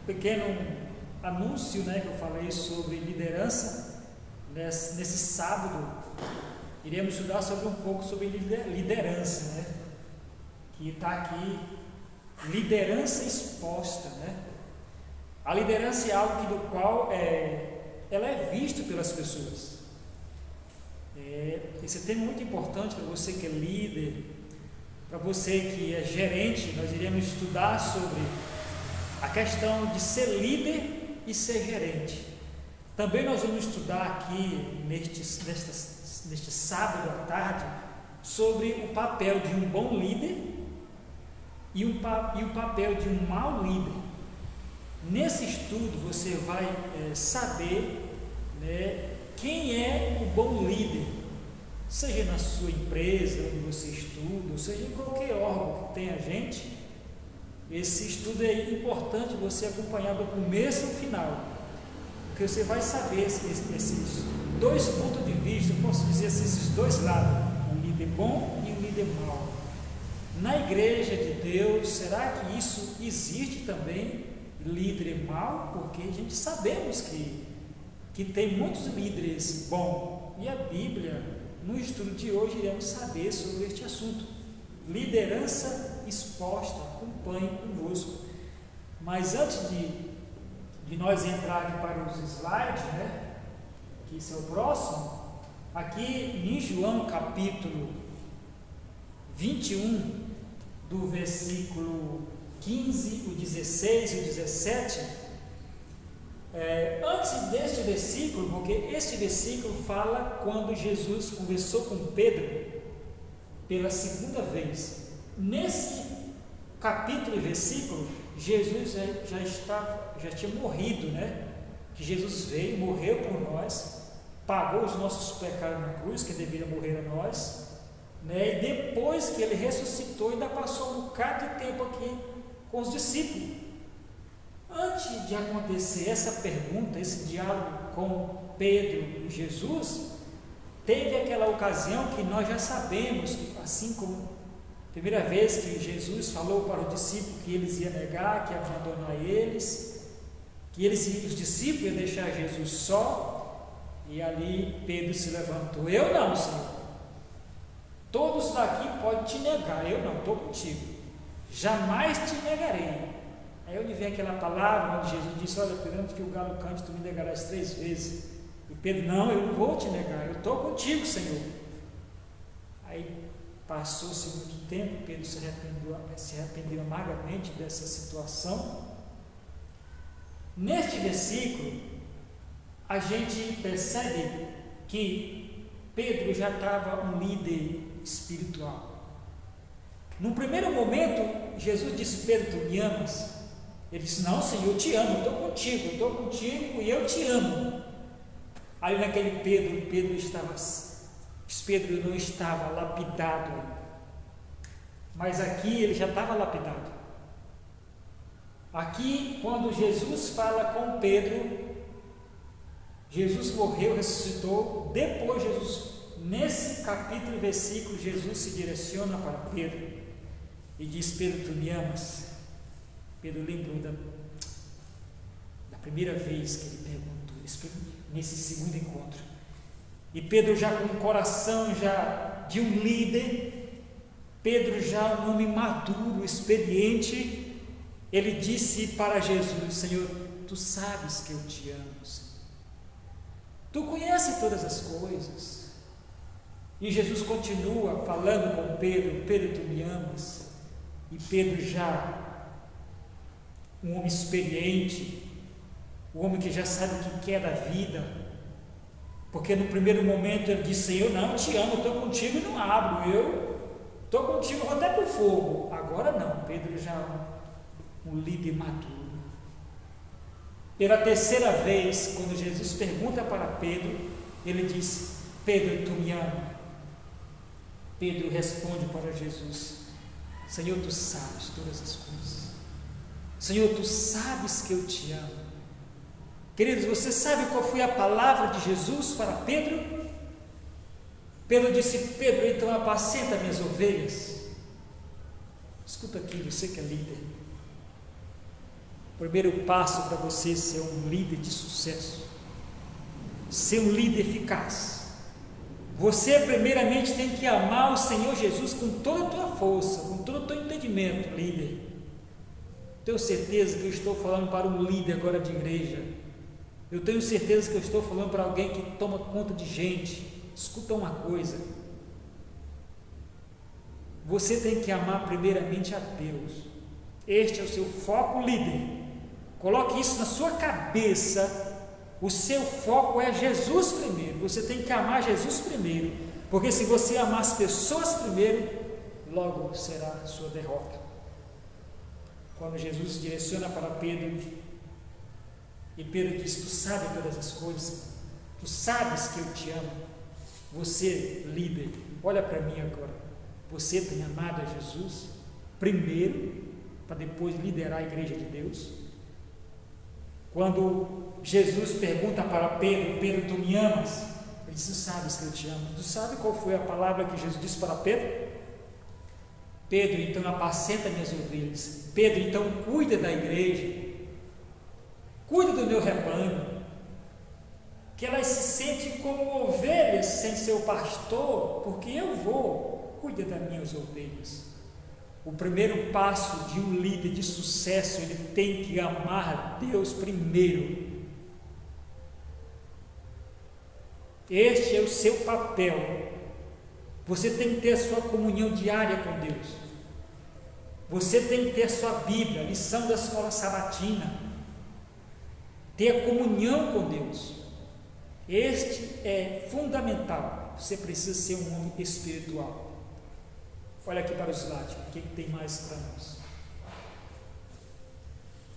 pequeno anúncio, né, que eu falei sobre liderança. Nesse sábado iremos estudar sobre um pouco sobre liderança, né, que está aqui, liderança exposta, né? A liderança é algo do qual ela é vista pelas pessoas. Esse tema é muito importante para você que é líder, para você que é gerente. Nós iremos estudar sobre a questão de ser líder e ser gerente. Também nós vamos estudar aqui neste sábado à tarde sobre o papel de um bom líder e o papel de um mau líder. Nesse estudo você vai saber, né, quem é o bom líder, seja na sua empresa onde você estuda, ou seja em qualquer órgão que tenha gente. Esse estudo é importante você acompanhar do começo ao final, porque você vai saber esses dois pontos de vista, eu posso dizer assim, esses dois lados, um líder bom e um líder mau. Na igreja de Deus, será que isso existe também? Líder mau? Porque a gente sabemos que tem muitos líderes bons, e a Bíblia, no estudo de hoje, iremos saber sobre este assunto. Liderança exposta. Acompanhe conosco. Mas antes de nós entrar aqui para os slides, né, que esse é o próximo, aqui em João capítulo 21, do versículo 15, o 16 e o 17, antes deste versículo, porque este versículo fala quando Jesus conversou com Pedro pela segunda vez. Nesse capítulo e versículo, Jesus já tinha morrido, né? Que Jesus veio, morreu por nós, pagou os nossos pecados na cruz, que deveria morrer a nós, né? E depois que ele ressuscitou, ainda passou um bocado de tempo aqui com os discípulos. Antes de acontecer essa pergunta, esse diálogo com Pedro e Jesus, teve aquela ocasião que nós já sabemos, assim como a primeira vez que Jesus falou para os discípulos que eles iam negar, que ia abandonar eles, que os discípulos iam deixar Jesus só, e ali Pedro se levantou: eu não, Senhor, todos daqui podem te negar, eu não, estou contigo, jamais te negarei. Aí onde vem aquela palavra onde Jesus disse: olha, antes que o galo cante, tu me negarás 3 vezes. E Pedro: não, eu não vou te negar, eu estou contigo, Senhor. Aí passou-se muito tempo, Pedro se arrependeu amargamente dessa situação. Neste versículo, a gente percebe que Pedro já estava um líder espiritual. No primeiro momento, Jesus disse: Pedro, tu me amas? Ele disse: não, Senhor, eu te amo, eu estou contigo e eu te amo. Aí naquele Pedro não estava lapidado ainda, mas aqui ele já estava lapidado. Aqui, quando Jesus fala com Pedro, Jesus morreu, ressuscitou. Depois nesse capítulo e versículo, Jesus se direciona para Pedro e diz: Pedro, tu me amas? Pedro lembrou da primeira vez que ele perguntou, nesse segundo encontro. E Pedro, já com o coração já de um líder, Pedro já um homem maduro, experiente, ele disse para Jesus: Senhor, tu sabes que eu te amo, Senhor. Tu conheces todas as coisas. E Jesus continua falando com Pedro: Pedro, tu me amas? E Pedro, já um homem experiente, um homem que já sabe o que quer da vida, porque no primeiro momento ele disse: Senhor, não, eu te amo, estou contigo e não abro, eu estou contigo, vou até para o fogo. Agora não, Pedro já é um líder maduro. Pela terceira vez, quando Jesus pergunta para Pedro, ele diz: Pedro, tu me ama? Pedro responde para Jesus: Senhor, tu sabes todas as coisas. Senhor, tu sabes que eu te amo. Queridos, você sabe qual foi a palavra de Jesus para Pedro? Pedro disse: Pedro, então apacenta minhas ovelhas. Escuta aqui, você que é líder. O primeiro passo para você ser um líder de sucesso, ser um líder eficaz, você primeiramente tem que amar o Senhor Jesus com toda a tua força, com todo o teu entendimento, líder. Tenho certeza que eu estou falando para um líder agora de igreja. Eu tenho certeza que eu estou falando para alguém que toma conta de gente. Escuta uma coisa. Você tem que amar primeiramente a Deus. Este é o seu foco, líder. Coloque isso na sua cabeça. O seu foco é Jesus primeiro. Você tem que amar Jesus primeiro. Porque se você amar as pessoas primeiro, logo será a sua derrota. Quando Jesus direciona para Pedro, e Pedro diz: tu sabes todas as coisas, tu sabes que eu te amo. Você, líder, olha para mim agora. Você tem amado a Jesus primeiro, para depois liderar a igreja de Deus? Quando Jesus pergunta para Pedro: Pedro, tu me amas? Ele diz: tu sabes que eu te amo. Tu sabe qual foi a palavra que Jesus disse para Pedro? Pedro, então apacenta minhas ovelhas. Pedro, então cuida da igreja, cuida do meu rebanho, que elas se sentem como ovelhas sem seu pastor, porque eu vou, cuida das minhas ovelhas. O primeiro passo de um líder de sucesso, ele tem que amar Deus primeiro. Este é o seu papel. Você tem que ter a sua comunhão diária com Deus. Você tem que ter a sua Bíblia, a lição da escola sabatina. Ter a comunhão com Deus. Este é fundamental. Você precisa ser um homem espiritual. Olha aqui para o slide, o que tem mais para nós?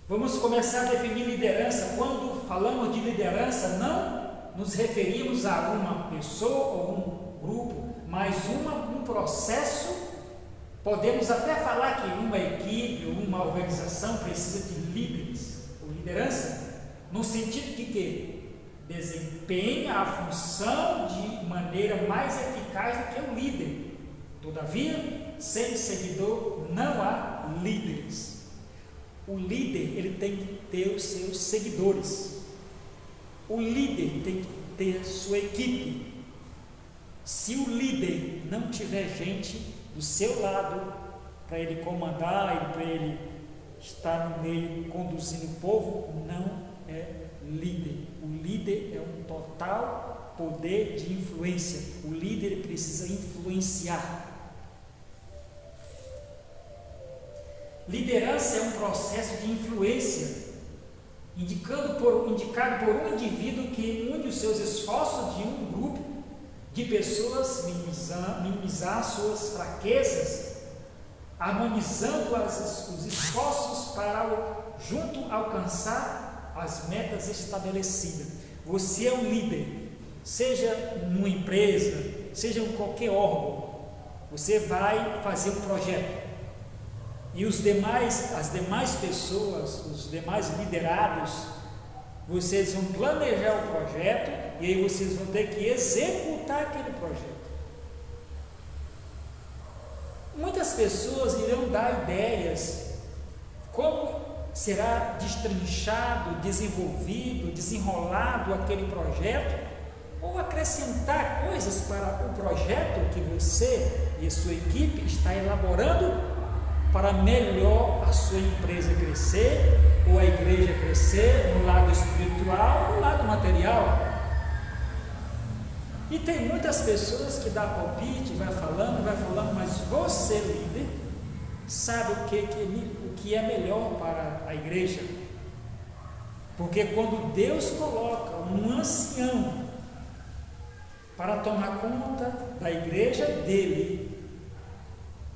Vamos começar a definir liderança. Quando falamos de liderança, não nos referimos a uma pessoa ou um grupo, mas um processo. Podemos até falar que uma equipe ou uma organização precisa de líderes ou liderança, no sentido de que desempenha a função de maneira mais eficaz do que o líder. Todavia, sem seguidor não há líderes. O líder, ele tem que ter os seus seguidores. O líder tem que ter sua equipe. Se o líder não tiver gente do seu lado para ele comandar e para ele estar no meio conduzindo o povo, não é líder. O líder é um total poder de influência. O líder precisa influenciar. Liderança é um processo de influência, indicado por um indivíduo que une os seus esforços de um grupo de pessoas, minimizar suas fraquezas, harmonizando os esforços para junto alcançar as metas estabelecidas. Você é um líder, seja numa empresa, seja em qualquer órgão. Você vai fazer um projeto e as demais pessoas, os demais liderados, vocês vão planejar o projeto e aí vocês vão ter que executar aquele projeto. Muitas pessoas irão dar ideias como será destrinchado, desenvolvido, desenrolado aquele projeto, ou acrescentar coisas para o projeto que você e a sua equipe está elaborando para melhor a sua empresa crescer, ou a igreja crescer, no lado espiritual, no lado material. E tem muitas pessoas que dão palpite, vai falando, mas você, líder, sabe o que é melhor para a igreja. Porque quando Deus coloca um ancião para tomar conta da igreja dele,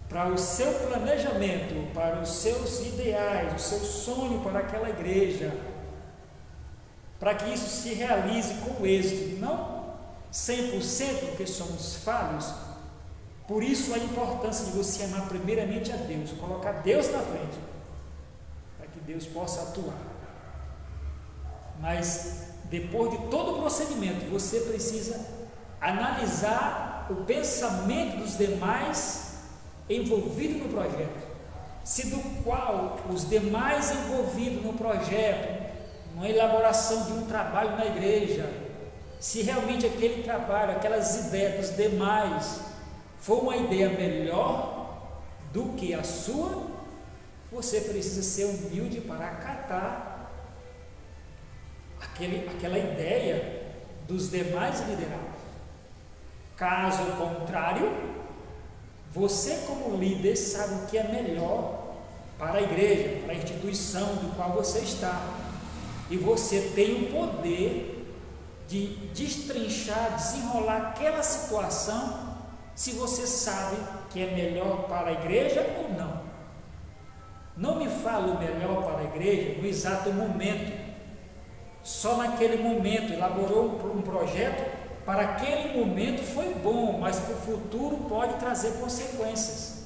para o seu planejamento, para os seus ideais, o seu sonho para aquela igreja, para que isso se realize com êxito, não 100%, porque somos falhos. Por isso a importância de você amar primeiramente a Deus, colocar Deus na frente, para que Deus possa atuar. Mas depois de todo o procedimento, você precisa analisar o pensamento dos demais envolvidos no projeto se do qual os demais envolvidos no projeto, na elaboração de um trabalho na igreja, se realmente aquele trabalho, aquelas ideias dos demais, for uma ideia melhor do que a sua, você precisa ser humilde para acatar aquela ideia dos demais liderados. Caso contrário, você como líder sabe o que é melhor para a igreja, para a instituição do qual você está, e você tem o poder de destrinchar, desenrolar aquela situação, se você sabe que é melhor para a igreja ou não. Não me fale o melhor para a igreja no exato momento, só naquele momento. Elaborou um projeto, para aquele momento foi bom, mas para o futuro pode trazer consequências.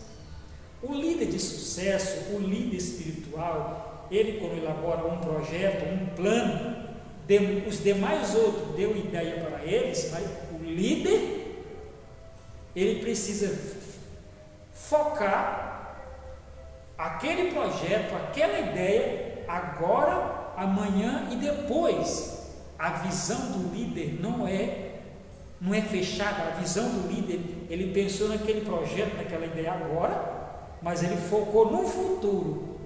O líder de sucesso, o líder espiritual, ele quando elabora um projeto, um plano, os demais outros deu ideia para eles, mas o líder, ele precisa focar aquele projeto, aquela ideia, agora, amanhã e depois. A visão do líder não é fechada. A visão do líder, ele pensou naquele projeto, naquela ideia agora, mas ele focou no futuro.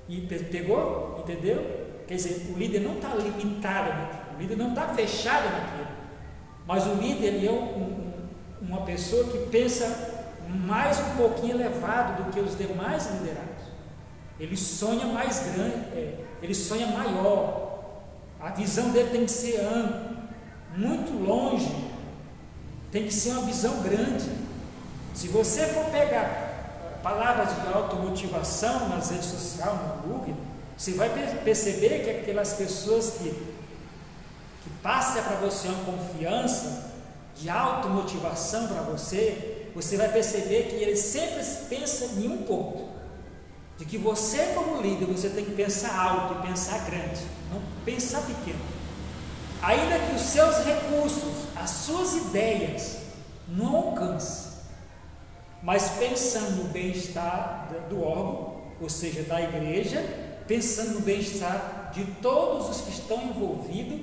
E pegou? Entendeu? Quer dizer, o líder não está limitado naquilo, o líder não está fechado naquilo, mas o líder ele é uma pessoa que pensa mais um pouquinho elevado do que os demais liderados. Ele sonha mais grande, ele sonha maior. A visão dele tem que ser ampla, muito longe, tem que ser uma visão grande. Se você for pegar palavras de automotivação nas redes sociais, no Google, você vai perceber que aquelas pessoas que passam para você uma confiança de automotivação para você, você vai perceber que eles sempre pensam em um ponto, de que você como líder, você tem que pensar alto e pensar grande, não pensar pequeno. Ainda que os seus recursos, as suas ideias não alcancem, mas pensando no bem-estar do órgão, ou seja, da igreja, pensando no bem-estar de todos os que estão envolvidos,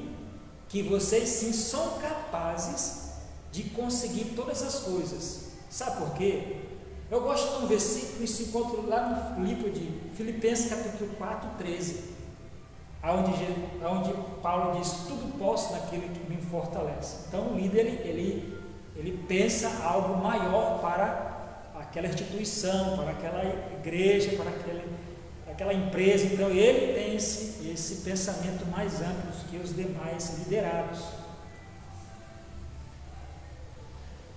que vocês sim são capazes de conseguir todas as coisas. Sabe por quê? Eu gosto de um versículo que se encontra lá no livro de Filipenses capítulo 4, 13, onde Paulo diz: tudo posso naquele que me fortalece. Então o líder ele pensa algo maior para aquela instituição, para aquela igreja, para aquela empresa. Então ele tem esse pensamento mais amplo que os demais liderados.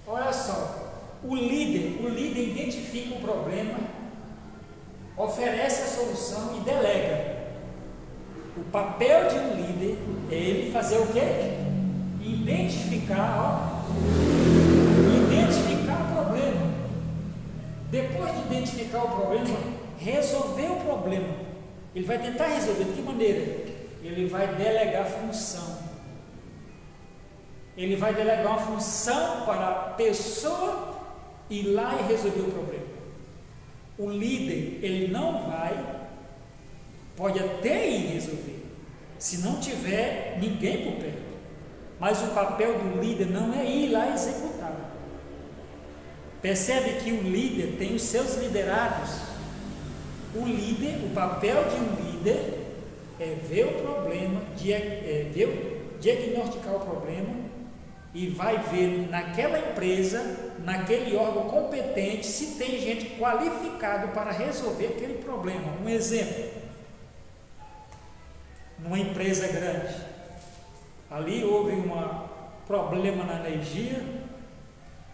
Olha só, o líder identifica o problema, oferece a solução e delega. O papel de um líder é ele fazer o quê? Identificar o problema. Depois de identificar o problema, resolver o problema. Ele vai tentar resolver. De que maneira? Ele vai delegar função. Ele vai delegar uma função para a pessoa ir lá e resolver o problema. O líder, ele não vai, pode até ir resolver, se não tiver ninguém por perto. Mas o papel do líder não é ir lá executar. Percebe que o líder tem os seus liderados. O papel de um líder é ver o problema, diagnosticar o problema e vai ver naquela empresa, naquele órgão competente, se tem gente qualificada para resolver aquele problema. Um exemplo, numa empresa grande, ali houve um problema na energia,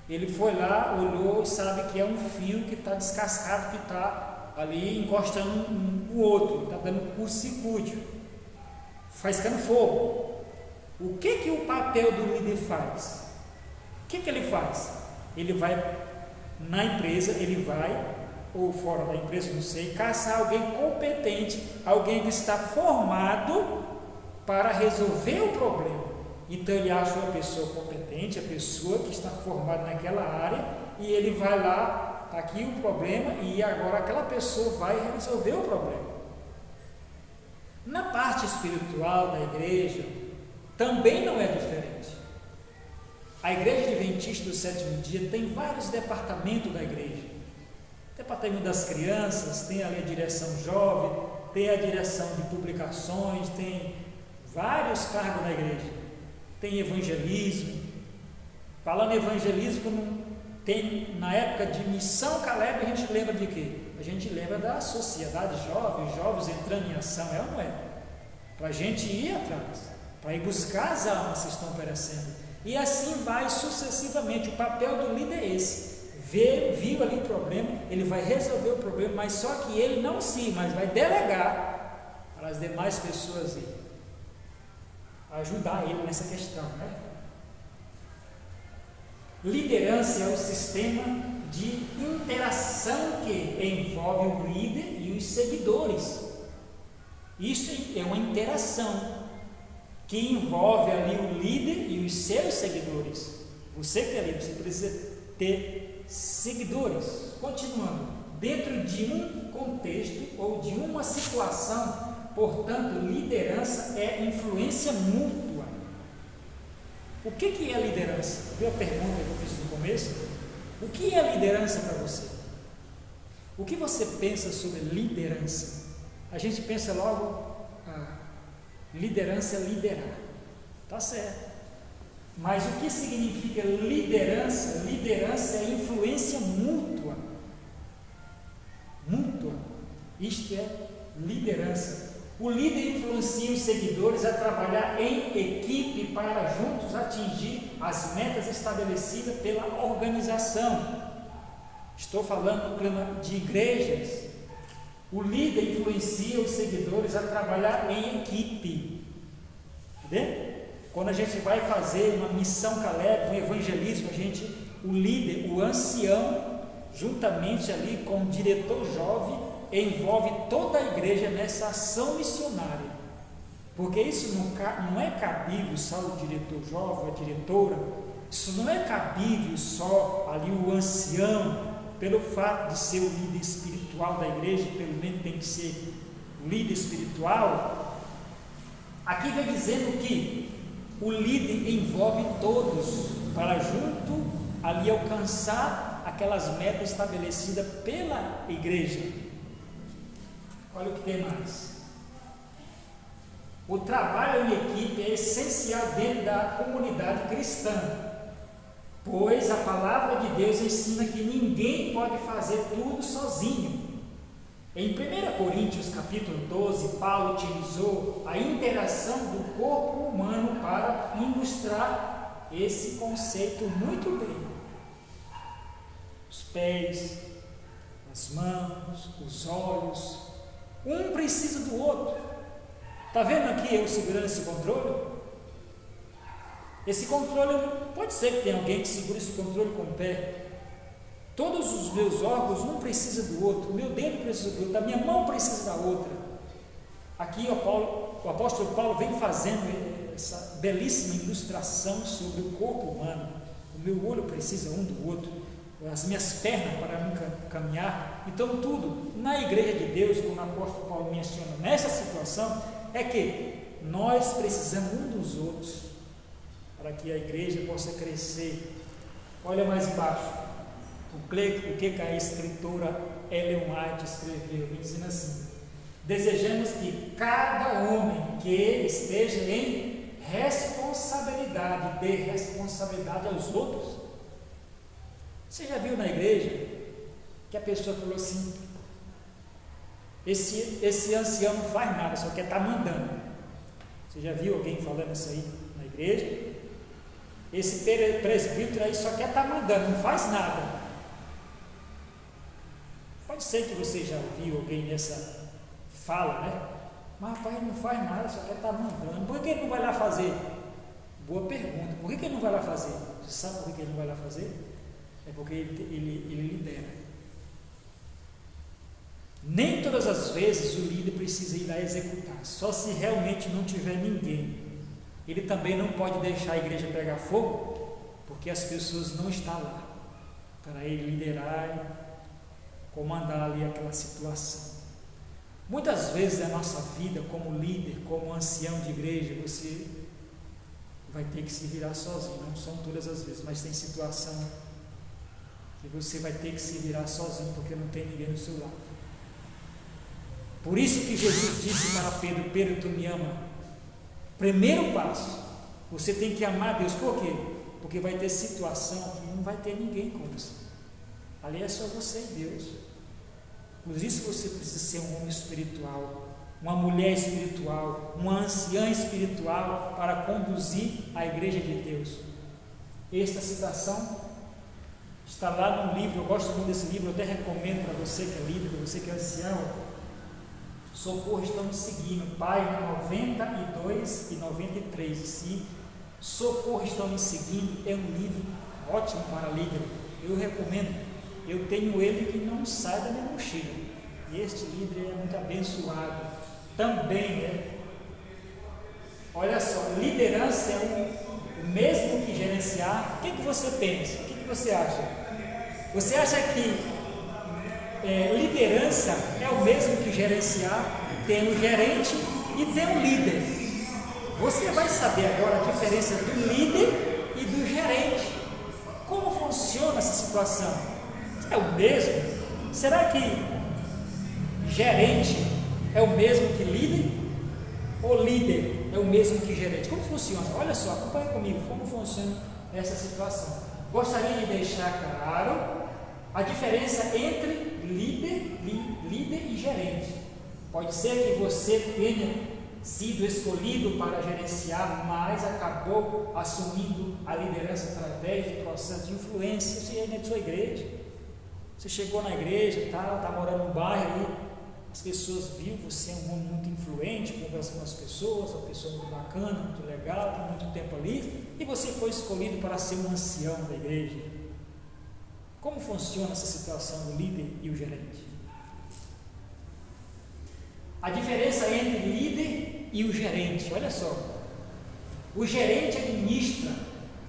ele foi lá, olhou e sabe que é um fio que está descascado, que está ali encostando um outro, está dando curto-circuito, faz ficando fogo. O que o papel do líder faz? O que ele faz? Ele vai na empresa, ou fora da empresa, não sei, caçar alguém competente, alguém que está formado para resolver o problema. Então ele acha uma pessoa competente, a pessoa que está formada naquela área, e ele vai lá está aqui o problema e agora aquela pessoa vai resolver o problema. Na parte espiritual da igreja, também não é diferente. A Igreja Adventista do Sétimo Dia tem vários departamentos da igreja. Departamento das crianças, tem ali a direção jovem, tem a direção de publicações, tem vários cargos na igreja. Tem evangelismo. Falando em evangelismo, tem na época de Missão Caleb, a gente lembra de quê? A gente lembra da sociedade jovem, os jovens entrando em ação, é ou não é? Para a gente ir atrás, para ir buscar as almas que estão perecendo. E assim vai sucessivamente. O papel do líder é esse. Viu ali o problema, ele vai resolver o problema, mas só que ele não mas vai delegar para as demais pessoas ir, ajudar ele nessa questão, né? Liderança é o sistema de interação que envolve o líder e os seguidores. Isso é uma interação que envolve ali o líder e os seus seguidores. Você que é líder, você precisa ter seguidores. Continuando, dentro de um contexto ou de uma situação, portanto, liderança é influência mútua. O que é liderança? Viu a pergunta que eu fiz no começo? O que é liderança para você? O que você pensa sobre liderança? A gente pensa logo, liderança é liderar. Tá certo. Mas o que significa liderança? Liderança é influência mútua. Mútua. Isto é liderança. O líder influencia os seguidores a trabalhar em equipe para juntos atingir as metas estabelecidas pela organização. Estou falando no clima de igrejas. O líder influencia os seguidores a trabalhar em equipe. Entendeu? Quando a gente vai fazer uma missão Caleb, um evangelismo, o líder, o ancião, juntamente ali com o diretor jovem, envolve toda a igreja nessa ação missionária. Porque isso não é cabível só o diretor jovem, a diretora, isso não é cabível só ali o ancião, pelo fato de ser o líder espiritual da igreja, pelo menos tem que ser o líder espiritual. Aqui vai dizendo que o líder envolve todos para junto ali alcançar aquelas metas estabelecidas pela igreja. Olha o que tem mais. O trabalho em equipe é essencial dentro da comunidade cristã, pois a palavra de Deus ensina que ninguém pode fazer tudo sozinho. Em 1 Coríntios capítulo 12, Paulo utilizou a interação do corpo humano para ilustrar esse conceito muito bem. Os pés, as mãos, os olhos, um precisa do outro. Está vendo aqui eu segurando esse controle? Esse controle, pode ser que tenha alguém que segure esse controle com o pé. Todos os meus órgãos, um precisa do outro, o meu dedo precisa do outro, a minha mão precisa da outra. Aqui o apóstolo Paulo vem fazendo essa belíssima ilustração sobre o corpo humano. O meu olho precisa um do outro, as minhas pernas para nunca caminhar. Então tudo, na igreja de Deus, como o apóstolo Paulo menciona nessa situação, é que nós precisamos um dos outros para que a igreja possa crescer. Olha mais embaixo. O que a escritora Ellen White escreveu, dizendo assim: desejamos que cada homem que esteja em responsabilidade, dê responsabilidade aos outros. Você já viu na igreja que a pessoa falou assim: esse ancião não faz nada, só quer estar mandando. Você já viu alguém falando isso aí na igreja? Esse presbítero aí só quer estar mandando, não faz nada. Pode ser que você já viu alguém nessa fala, né? Mas rapaz, ele não faz nada, só quer estar mandando. Por que ele não vai lá fazer? Boa pergunta. Por que ele não vai lá fazer? Você sabe por que ele não vai lá fazer? É porque ele lidera. Nem todas as vezes o líder precisa ir lá executar, só se realmente não tiver ninguém. Ele também não pode deixar a igreja pegar fogo, porque as pessoas não estão lá para ele liderar, comandar ali aquela situação. Muitas vezes na nossa vida, como líder, como ancião de igreja, você vai ter que se virar sozinho. Não são todas as vezes, mas tem situação que você vai ter que se virar sozinho, porque não tem ninguém do seu lado. Por isso que Jesus disse para Pedro: Pedro, tu me ama? Primeiro passo, você tem que amar Deus. Por quê? Porque vai ter situação que não vai ter ninguém com você. Ali é só você e Deus. Por isso você precisa ser um homem espiritual, uma mulher espiritual, uma anciã espiritual para conduzir a igreja de Deus. Esta citação está lá no livro, eu gosto muito desse livro, eu até recomendo para você que é líder, para você que é ancião. Socorro Estão Me Seguindo, página 92 e 93. Sim, Socorro Estão Me Seguindo é um livro ótimo para líder. Eu recomendo. Eu tenho ele que não sai da minha mochila. E este livro é muito abençoado. Também, né? Olha só, liderança é o mesmo que gerenciar. O que você pensa? O que você acha? Você acha que liderança é o mesmo que gerenciar? Tem um gerente e tem um líder. Você vai saber agora a diferença do líder e do gerente. Como funciona essa situação? É o mesmo? Será que gerente é o mesmo que líder? Ou líder é o mesmo que gerente? Como funciona? Olha só, acompanha comigo como funciona essa situação. Gostaria de deixar claro a diferença entre líder e gerente. Pode ser que você tenha sido escolhido para gerenciar, mas acabou assumindo a liderança através de processo de influência. Você é de sua igreja. Você chegou na igreja e tal, está morando no bairro aí, as pessoas viram você é um homem muito influente, conversa com as pessoas, uma pessoa muito bacana, muito legal, está muito tempo ali, e você foi escolhido para ser um ancião da igreja. Como funciona essa situação do líder e o gerente? A diferença entre líder e o gerente, olha só, o gerente administra,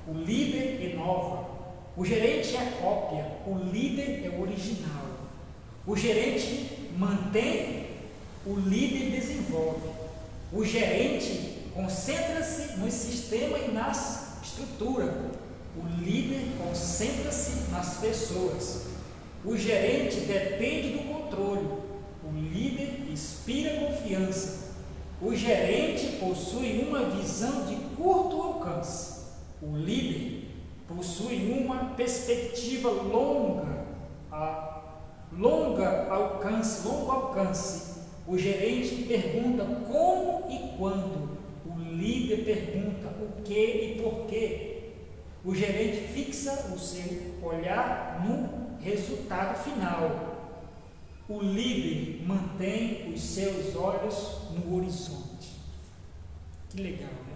o líder inova. O gerente é cópia, o líder é o original. O gerente mantém, o líder desenvolve. O gerente concentra-se no sistema e nas estruturas. O líder concentra-se nas pessoas. O gerente depende do controle. O líder inspira confiança. O gerente possui uma visão de curto alcance. O líder possui uma perspectiva longo alcance. O gerente pergunta como e quando. O líder pergunta o que e por quê. O gerente fixa o seu olhar no resultado final. O líder mantém os seus olhos no horizonte. Que legal, né?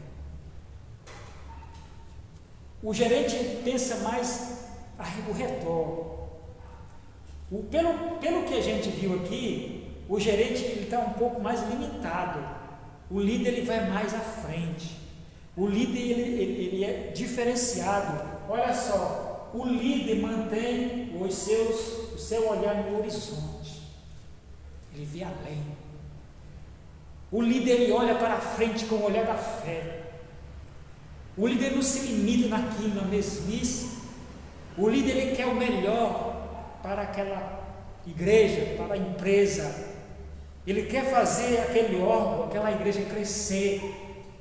O gerente pensa mais ao redor. Pelo que a gente viu aqui, o gerente está um pouco mais limitado. O líder ele vai mais à frente. O líder ele é diferenciado. Olha só, o líder mantém o seu olhar no horizonte. Ele vê além. O líder ele olha para a frente com o olhar da fé. O líder não se limita naquilo, na mesmice. O líder ele quer o melhor para aquela igreja, para a empresa. Ele quer fazer aquele órgão, aquela igreja crescer.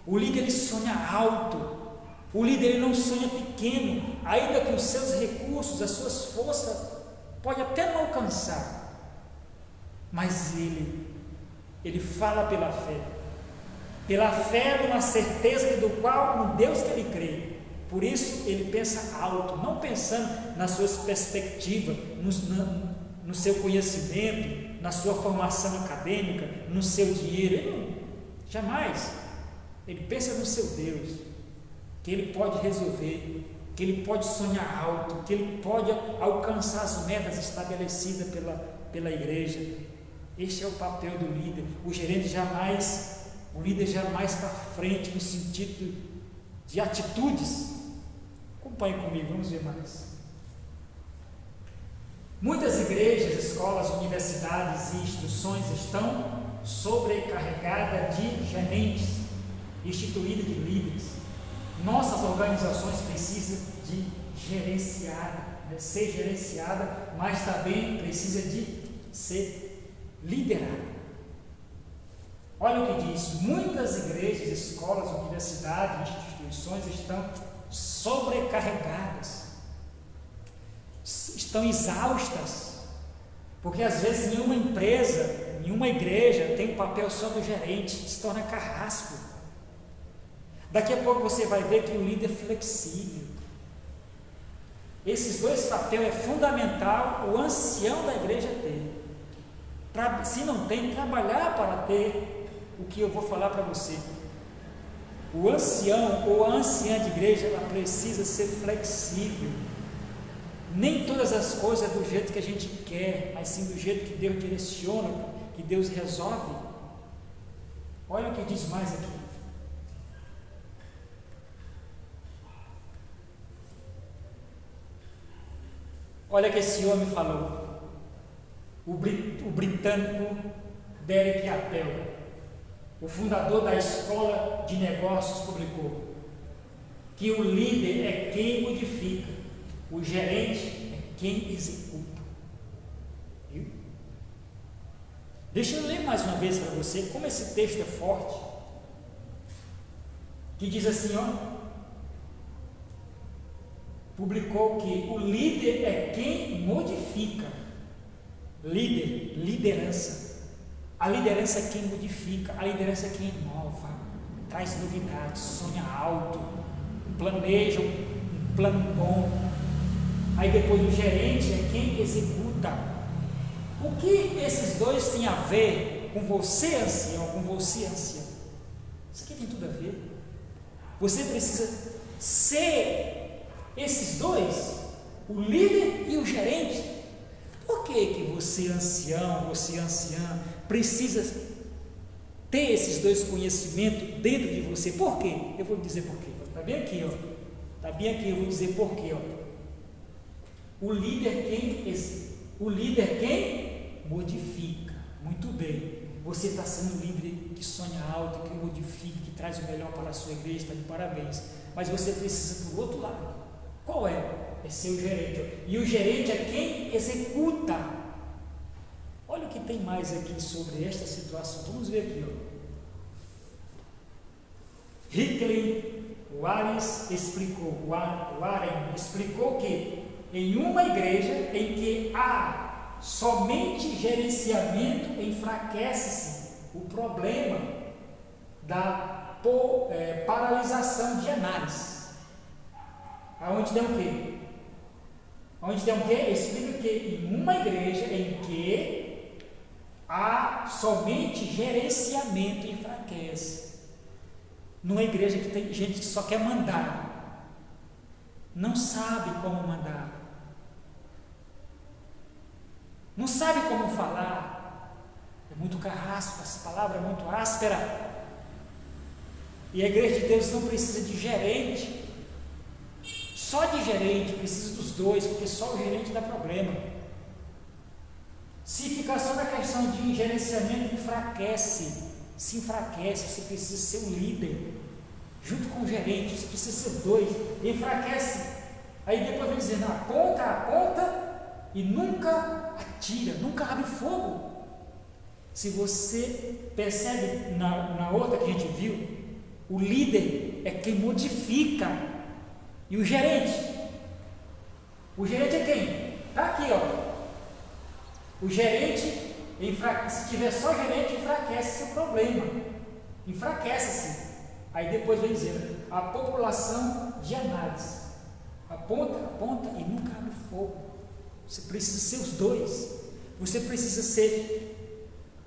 O líder ele sonha alto. O líder ele não sonha pequeno, ainda que os seus recursos, as suas forças pode até não alcançar. Mas ele fala pela fé. Pela fé, numa certeza do qual, no Deus que ele crê. Por isso, ele pensa alto, não pensando nas suas perspectivas, no seu conhecimento, na sua formação acadêmica, no seu dinheiro. Ele não, jamais. Ele pensa no seu Deus, que ele pode resolver, que ele pode sonhar alto, que ele pode alcançar as metas estabelecidas pela igreja. Este é o papel do líder. O líder jamais para frente no sentido de atitudes. Acompanhe comigo, vamos ver mais. Muitas igrejas, escolas, universidades e instituições estão sobrecarregadas de gerentes, instituídas de líderes. Nossas organizações precisam de ser gerenciada, mas também precisa de ser liderada. Olha o que diz: muitas igrejas, escolas, universidades, instituições estão sobrecarregadas, estão exaustas, porque às vezes nenhuma empresa, nenhuma igreja tem um papel só do gerente, se torna carrasco. Daqui a pouco você vai ver que o líder é flexível. Esses dois papéis é fundamental o ancião da igreja ter. Se não tem, trabalhar para ter o que eu vou falar para você. O ancião ou a anciã de igreja, ela precisa ser flexível. Nem todas as coisas é do jeito que a gente quer, mas sim do jeito que Deus direciona, que Deus resolve. Olha o que diz mais aqui. Olha o que esse homem falou. O britânico Derek Appel, o fundador da Escola de Negócios, publicou que o líder é quem modifica, o gerente é quem executa. Viu? Deixa eu ler mais uma vez para você como esse texto é forte. Que diz assim, ó. Publicou que o líder é quem modifica. Liderança. A liderança é quem modifica, a liderança é quem inova, traz novidades, sonha alto, planeja um plano bom. Aí depois o gerente é quem executa. O que esses dois têm a ver com você, ancião, com você, ancião? Isso aqui tem tudo a ver. Você precisa ser esses dois, o líder e o gerente. Por que você, ancião, você, anciã, precisa ter esses dois conhecimentos dentro de você? Por quê? Eu vou dizer por quê. Está bem aqui, ó. Está bem aqui, eu vou dizer por quê, ó. O líder quem modifica. Muito bem. Você está sendo um líder que sonha alto, que modifica, que traz o melhor para a sua igreja, está de parabéns. Mas você precisa do outro lado. Qual é? É ser o gerente. E o gerente é quem executa. Olha o que tem mais aqui sobre esta situação. Vamos ver aqui, ó. Hickley Warren explicou que em uma igreja em que há somente gerenciamento, enfraquece-se o problema da paralisação de análise. Aonde tem o quê? Onde tem o quê? Explica que em uma igreja em que há somente gerenciamento, enfraquece. Numa igreja que tem gente que só quer mandar, não sabe como mandar, não sabe como falar, é muito carrasco, essa palavra é muito áspera. E a igreja de Deus não precisa de gerente. Só de gerente, precisa dos dois, porque só o gerente dá problema. Se ficar só na questão de gerenciamento, se enfraquece, você precisa ser um líder, junto com o gerente, você precisa ser dois, enfraquece. Aí depois vem dizendo, aponta e nunca atira, nunca abre fogo. Se você percebe na outra que a gente viu, o líder é quem modifica. E o gerente é quem? Está aqui, ó. O gerente, se tiver só gerente, enfraquece esse problema. Enfraquece-se. Aí depois vem dizer, a população de análise. Aponta e nunca abre fogo. Você precisa ser os dois. Você precisa ser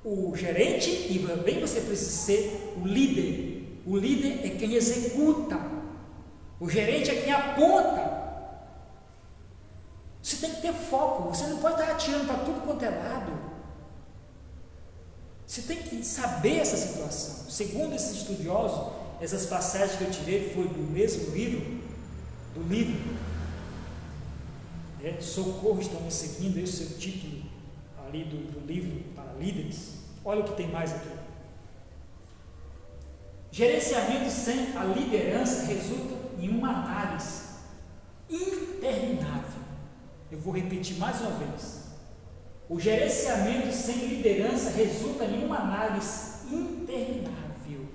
o gerente e também você precisa ser o líder. O líder é quem executa. O gerente é quem aponta. Você tem que ter foco. Você não pode estar atirando para tudo quanto é lado. Você tem que saber essa situação. Segundo esses estudiosos, essas passagens que eu tirei foi do mesmo livro, Socorro estão me seguindo, esse é o título ali do livro para líderes. Olha o que tem mais aqui. Gerenciamento sem a liderança resulta em uma análise interminável. Eu vou repetir mais uma vez. O gerenciamento sem liderança resulta em uma análise interminável.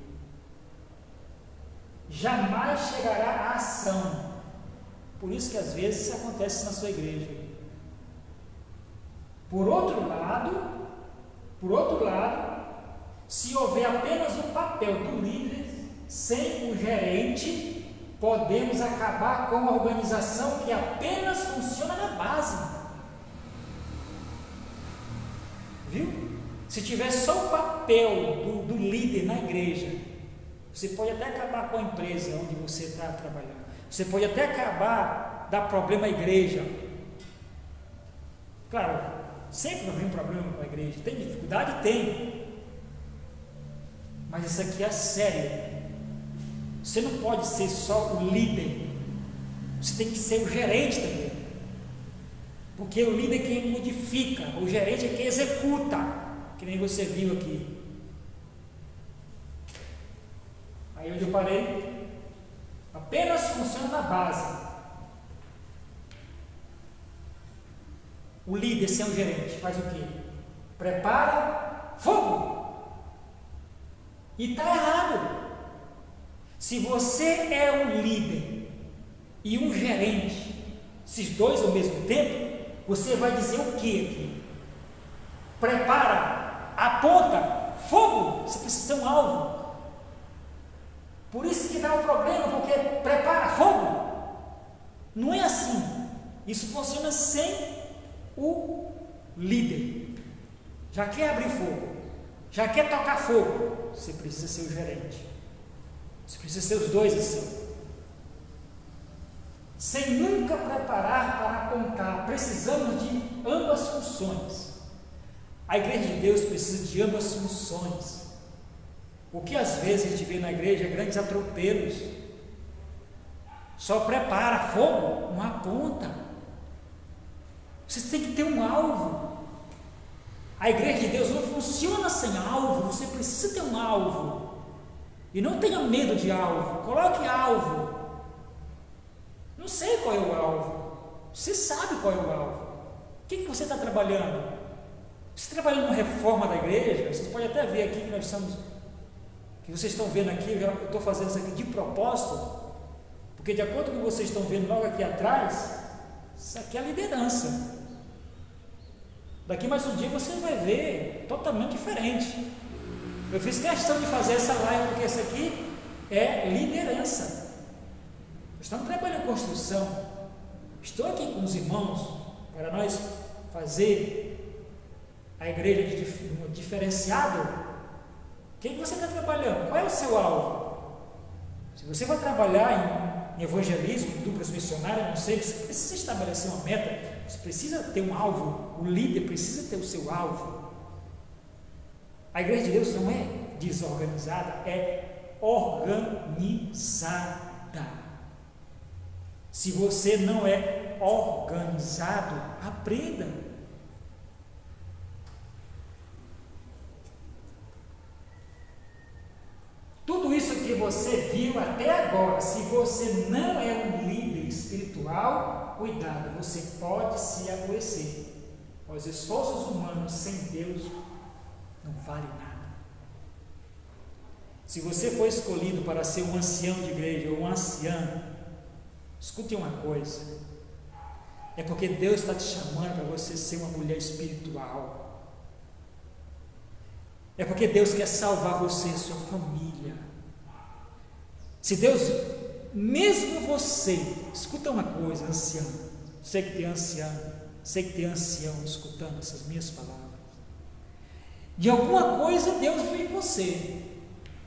Jamais chegará à ação. Por isso que às vezes isso acontece na sua igreja. Por outro lado, se houver apenas o papel do líder, sem o gerente, podemos acabar com uma organização que apenas funciona na base. Viu? Se tiver só o papel do líder na igreja, você pode até acabar com a empresa onde você está trabalhando. Você pode até acabar, dar problema à igreja. Claro, sempre vai vir um problema com a igreja. Tem dificuldade? Tem. Mas isso aqui é sério. Você não pode ser só o líder. Você tem que ser o gerente também. Porque o líder é quem modifica, o gerente é quem executa, que nem você viu aqui. Aí onde eu parei, apenas funciona na base. O líder, sem o gerente, faz o quê? Prepara fogo. E está errado. Se você é um líder e um gerente, esses dois ao mesmo tempo, você vai dizer o que aqui? Prepara, aponta, fogo. Você precisa ser um alvo. Por isso que dá um problema, porque prepara, fogo. Não é assim. Isso funciona sem o líder. Já quer abrir fogo, já quer tocar fogo, você precisa ser o gerente. Você precisa ser os dois assim. Sem nunca preparar para apontar, precisamos de ambas funções. A igreja de Deus precisa de ambas funções. O que às vezes a gente vê na igreja é grandes atropelos. Só prepara fogo, não aponta. Você tem que ter um alvo. A igreja de Deus não funciona sem alvo. Você precisa ter um alvo. E não tenha medo de alvo. Coloque alvo. Não sei qual é o alvo. Você sabe qual é o alvo. O que você está trabalhando? Você trabalha numa reforma da igreja? Vocês podem até ver aqui que nós estamos, que vocês estão vendo aqui, eu estou fazendo isso aqui de propósito, porque de acordo com o que vocês estão vendo logo aqui atrás, isso aqui é a liderança. Daqui mais um dia você vai ver totalmente diferente. Eu fiz questão de fazer essa live porque essa aqui é liderança. Estamos trabalhando em construção. Estou aqui com os irmãos para nós fazer a igreja diferenciado. O que você está trabalhando? Qual é o seu alvo? Se você vai trabalhar em evangelismo, duplas missionárias, não sei, você precisa estabelecer uma meta, você precisa ter um alvo, o líder precisa ter o seu alvo. A igreja de Deus não é desorganizada, é organizada. Se você não é organizado, aprenda. Tudo isso que você viu até agora, se você não é um líder espiritual, cuidado, você pode se adoecer. Os esforços humanos sem Deus não valem nada. Se você for escolhido para ser um ancião de igreja ou um anciã, escute uma coisa, é porque Deus está te chamando para você ser uma mulher espiritual. É porque Deus quer salvar você e sua família. Se Deus, mesmo você, escuta uma coisa, ancião, sei que tem ancião escutando essas minhas palavras. De alguma coisa Deus viu em você.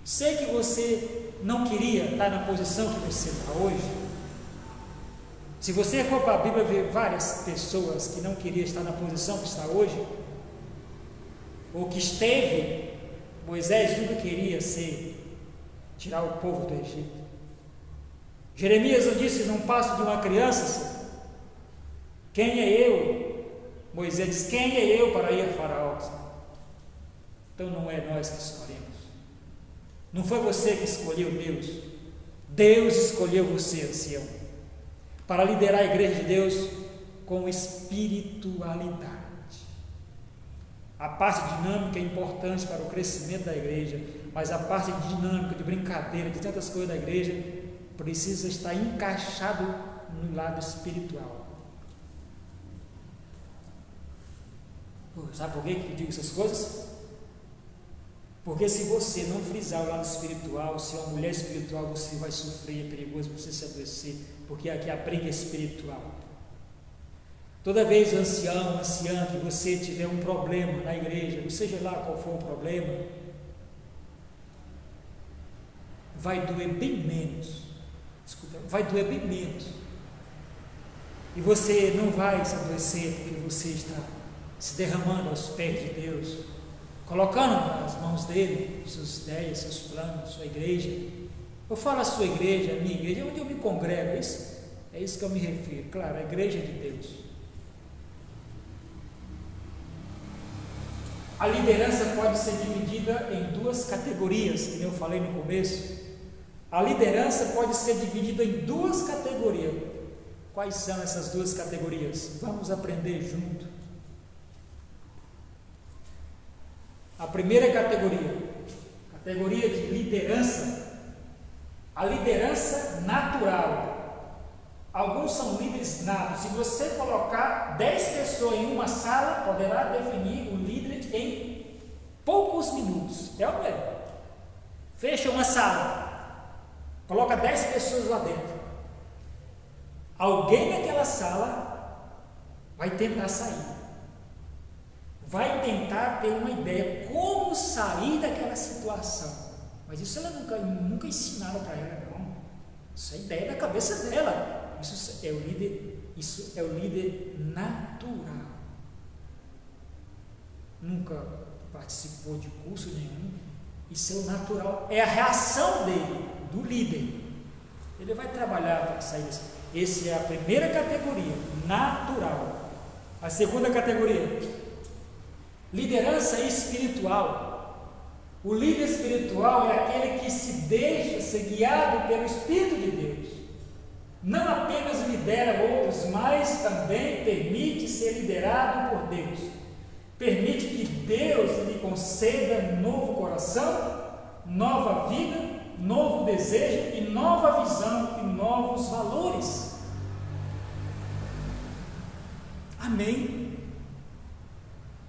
Sei que você não queria estar na posição que você está hoje. Se você for para a Bíblia ver várias pessoas que não queriam estar na posição que está hoje, ou que esteve, Moisés nunca queria tirar o povo do Egito. Jeremias disse, não passo de uma criança, Quem é eu? Moisés diz: quem é eu para ir a Faraó? Então não é nós que escolhemos. Não foi você que escolheu Deus. Deus escolheu você, ancião, para liderar a igreja de Deus com espiritualidade. A parte dinâmica é importante para o crescimento da igreja, mas a parte dinâmica, de brincadeira, de tantas coisas da igreja, precisa estar encaixado no lado espiritual. Sabe por que eu digo essas coisas? Porque se você não frisar o lado espiritual, se é uma mulher espiritual, você vai sofrer, é perigoso você se adoecer, porque aqui a briga é espiritual. Toda vez, ancião, anciã, que você tiver um problema na igreja, seja lá qual for o problema, vai doer bem menos. Desculpa, vai doer bem menos. E você não vai se adoecer porque você está se derramando aos pés de Deus, colocando nas mãos dele suas ideias, seus planos, sua igreja. Eu falo a sua igreja, a minha igreja, onde eu me congrego, é isso que eu me refiro, claro, a igreja de Deus. A liderança pode ser dividida em duas categorias, como eu falei no começo. A liderança pode ser dividida em duas categorias. Quais são essas duas categorias? Vamos aprender junto. A primeira categoria de liderança, a liderança natural. Alguns são líderes natos. Se você colocar 10 pessoas em uma sala, poderá definir o líder em poucos minutos. É ou não é? Fecha uma sala, coloca 10 pessoas lá dentro. Alguém naquela sala vai tentar sair. Vai tentar ter uma ideia como sair daquela situação. Mas isso ela nunca ensinaram para ela, não. Isso é ideia da cabeça dela. Isso é o líder natural. Nunca participou de curso nenhum. Isso é o natural. É a reação dele, do líder. Ele vai trabalhar para sair disso. Essa é a primeira categoria, natural. A segunda categoria, liderança espiritual. O líder espiritual é aquele que se deixa ser guiado pelo Espírito de Deus. Não apenas lidera outros, mas também permite ser liderado por Deus. Permite que Deus lhe conceda novo coração, nova vida, novo desejo e nova visão e novos valores. Amém?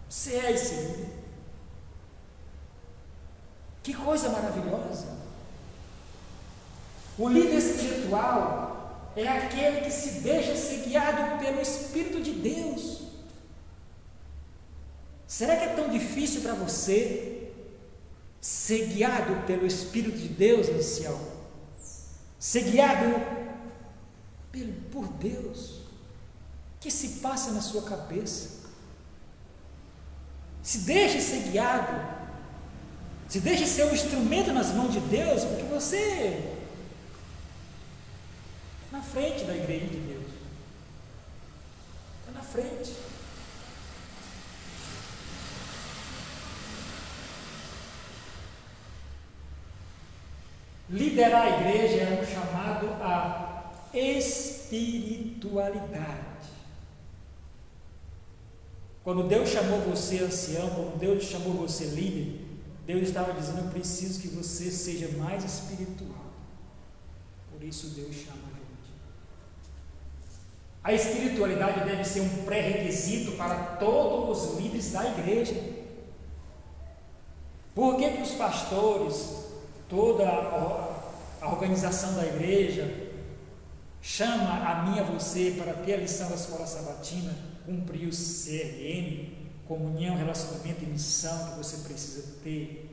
Você é esse líder. Que coisa maravilhosa! O líder espiritual é aquele que se deixa ser guiado pelo Espírito de Deus. Será que é tão difícil para você ser guiado pelo Espírito de Deus, ancião? Ser guiado por Deus? O que se passa na sua cabeça? Se deixe ser guiado, se deixe ser um instrumento nas mãos de Deus, porque você é na frente da igreja de Deus, está na frente. Liderar a igreja é um chamado à espiritualidade. Quando Deus chamou você ancião, quando Deus chamou você líder, Deus estava dizendo: eu preciso que você seja mais espiritual. Por isso Deus chama a gente. A espiritualidade deve ser um pré-requisito para todos os líderes da igreja. Por que os pastores, toda a organização da igreja, chama a mim e a você para ter a lição da escola sabatina, cumprir o CRM, comunhão, relacionamento e missão que você precisa ter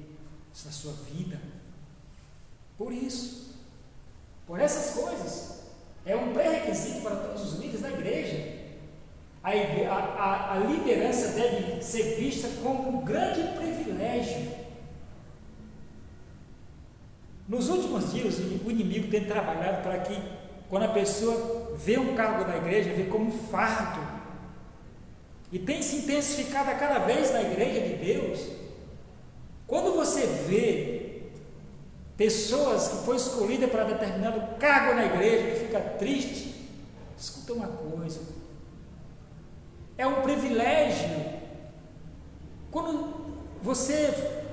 na sua vida? Por isso, por essas coisas, é um pré-requisito para todos os líderes da igreja. A liderança deve ser vista como um grande privilégio. Nos últimos dias, o inimigo tem trabalhado para que, quando a pessoa vê um cargo da igreja, vê como um fardo. e tem se intensificado a cada vez na igreja de Deus. Quando você vê pessoas que foram escolhidas para determinado cargo na igreja, que fica triste, escuta uma coisa, é um privilégio. Quando você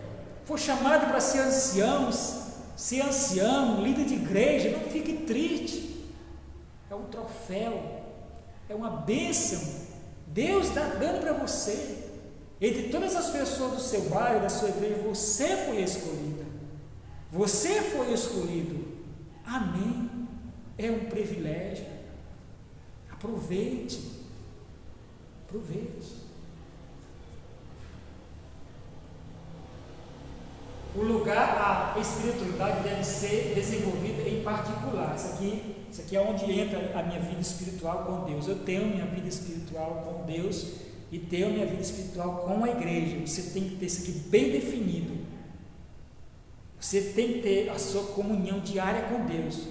for chamado para ser ancião, líder de igreja, não fique triste, é um troféu, é uma bênção, Deus está dando para você. Entre todas as pessoas do seu bairro, da sua igreja, você foi escolhida, você foi escolhido, amém, é um privilégio, aproveite. O lugar, a espiritualidade deve ser desenvolvida em particular. Isso aqui é onde entra a minha vida espiritual com Deus. Eu tenho minha vida espiritual com Deus e tenho minha vida espiritual com a igreja. Você tem que ter isso aqui bem definido. Você tem que ter a sua comunhão diária com Deus,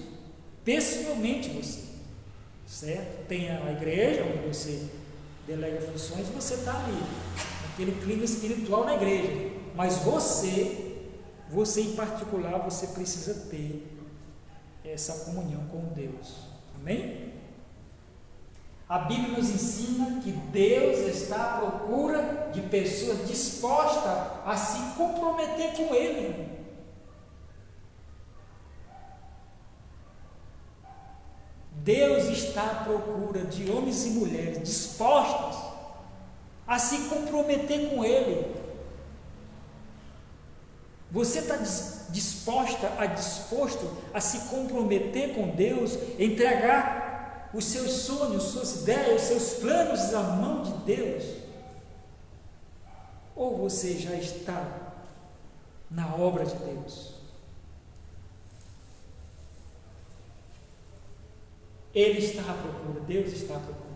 pessoalmente você, certo? Tem a igreja onde você delega funções, você está ali, naquele clima espiritual na igreja, mas você em particular, você precisa ter essa comunhão com Deus, amém? A Bíblia nos ensina que Deus está à procura de pessoas dispostas a se comprometer com Ele. Deus está à procura de homens e mulheres dispostos a se comprometer com Ele. Você está disposto a se comprometer com Deus, entregar os seus sonhos, suas ideias, os seus planos à mão de Deus? Ou você já está na obra de Deus? Ele está à procura, Deus está à procura.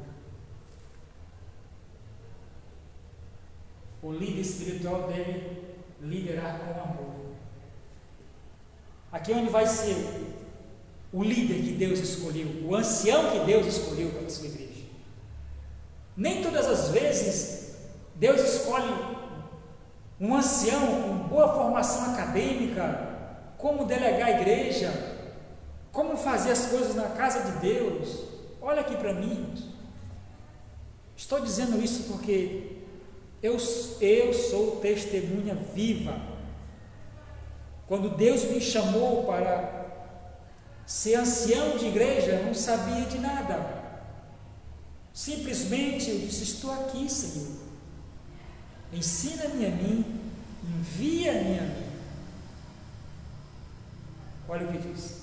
O líder espiritual deve liderar com amor. Aqui é onde vai ser o líder que Deus escolheu, o ancião que Deus escolheu para a sua igreja. Nem todas as vezes Deus escolhe um ancião com boa formação acadêmica, como delegar a igreja, como fazer as coisas na casa de Deus. Olha aqui para mim, estou dizendo isso porque eu sou testemunha viva. Quando Deus me chamou para ser ancião de igreja, eu não sabia de nada, simplesmente eu disse: estou aqui, Senhor, ensina-me a mim, envia-me a mim. Olha o que diz: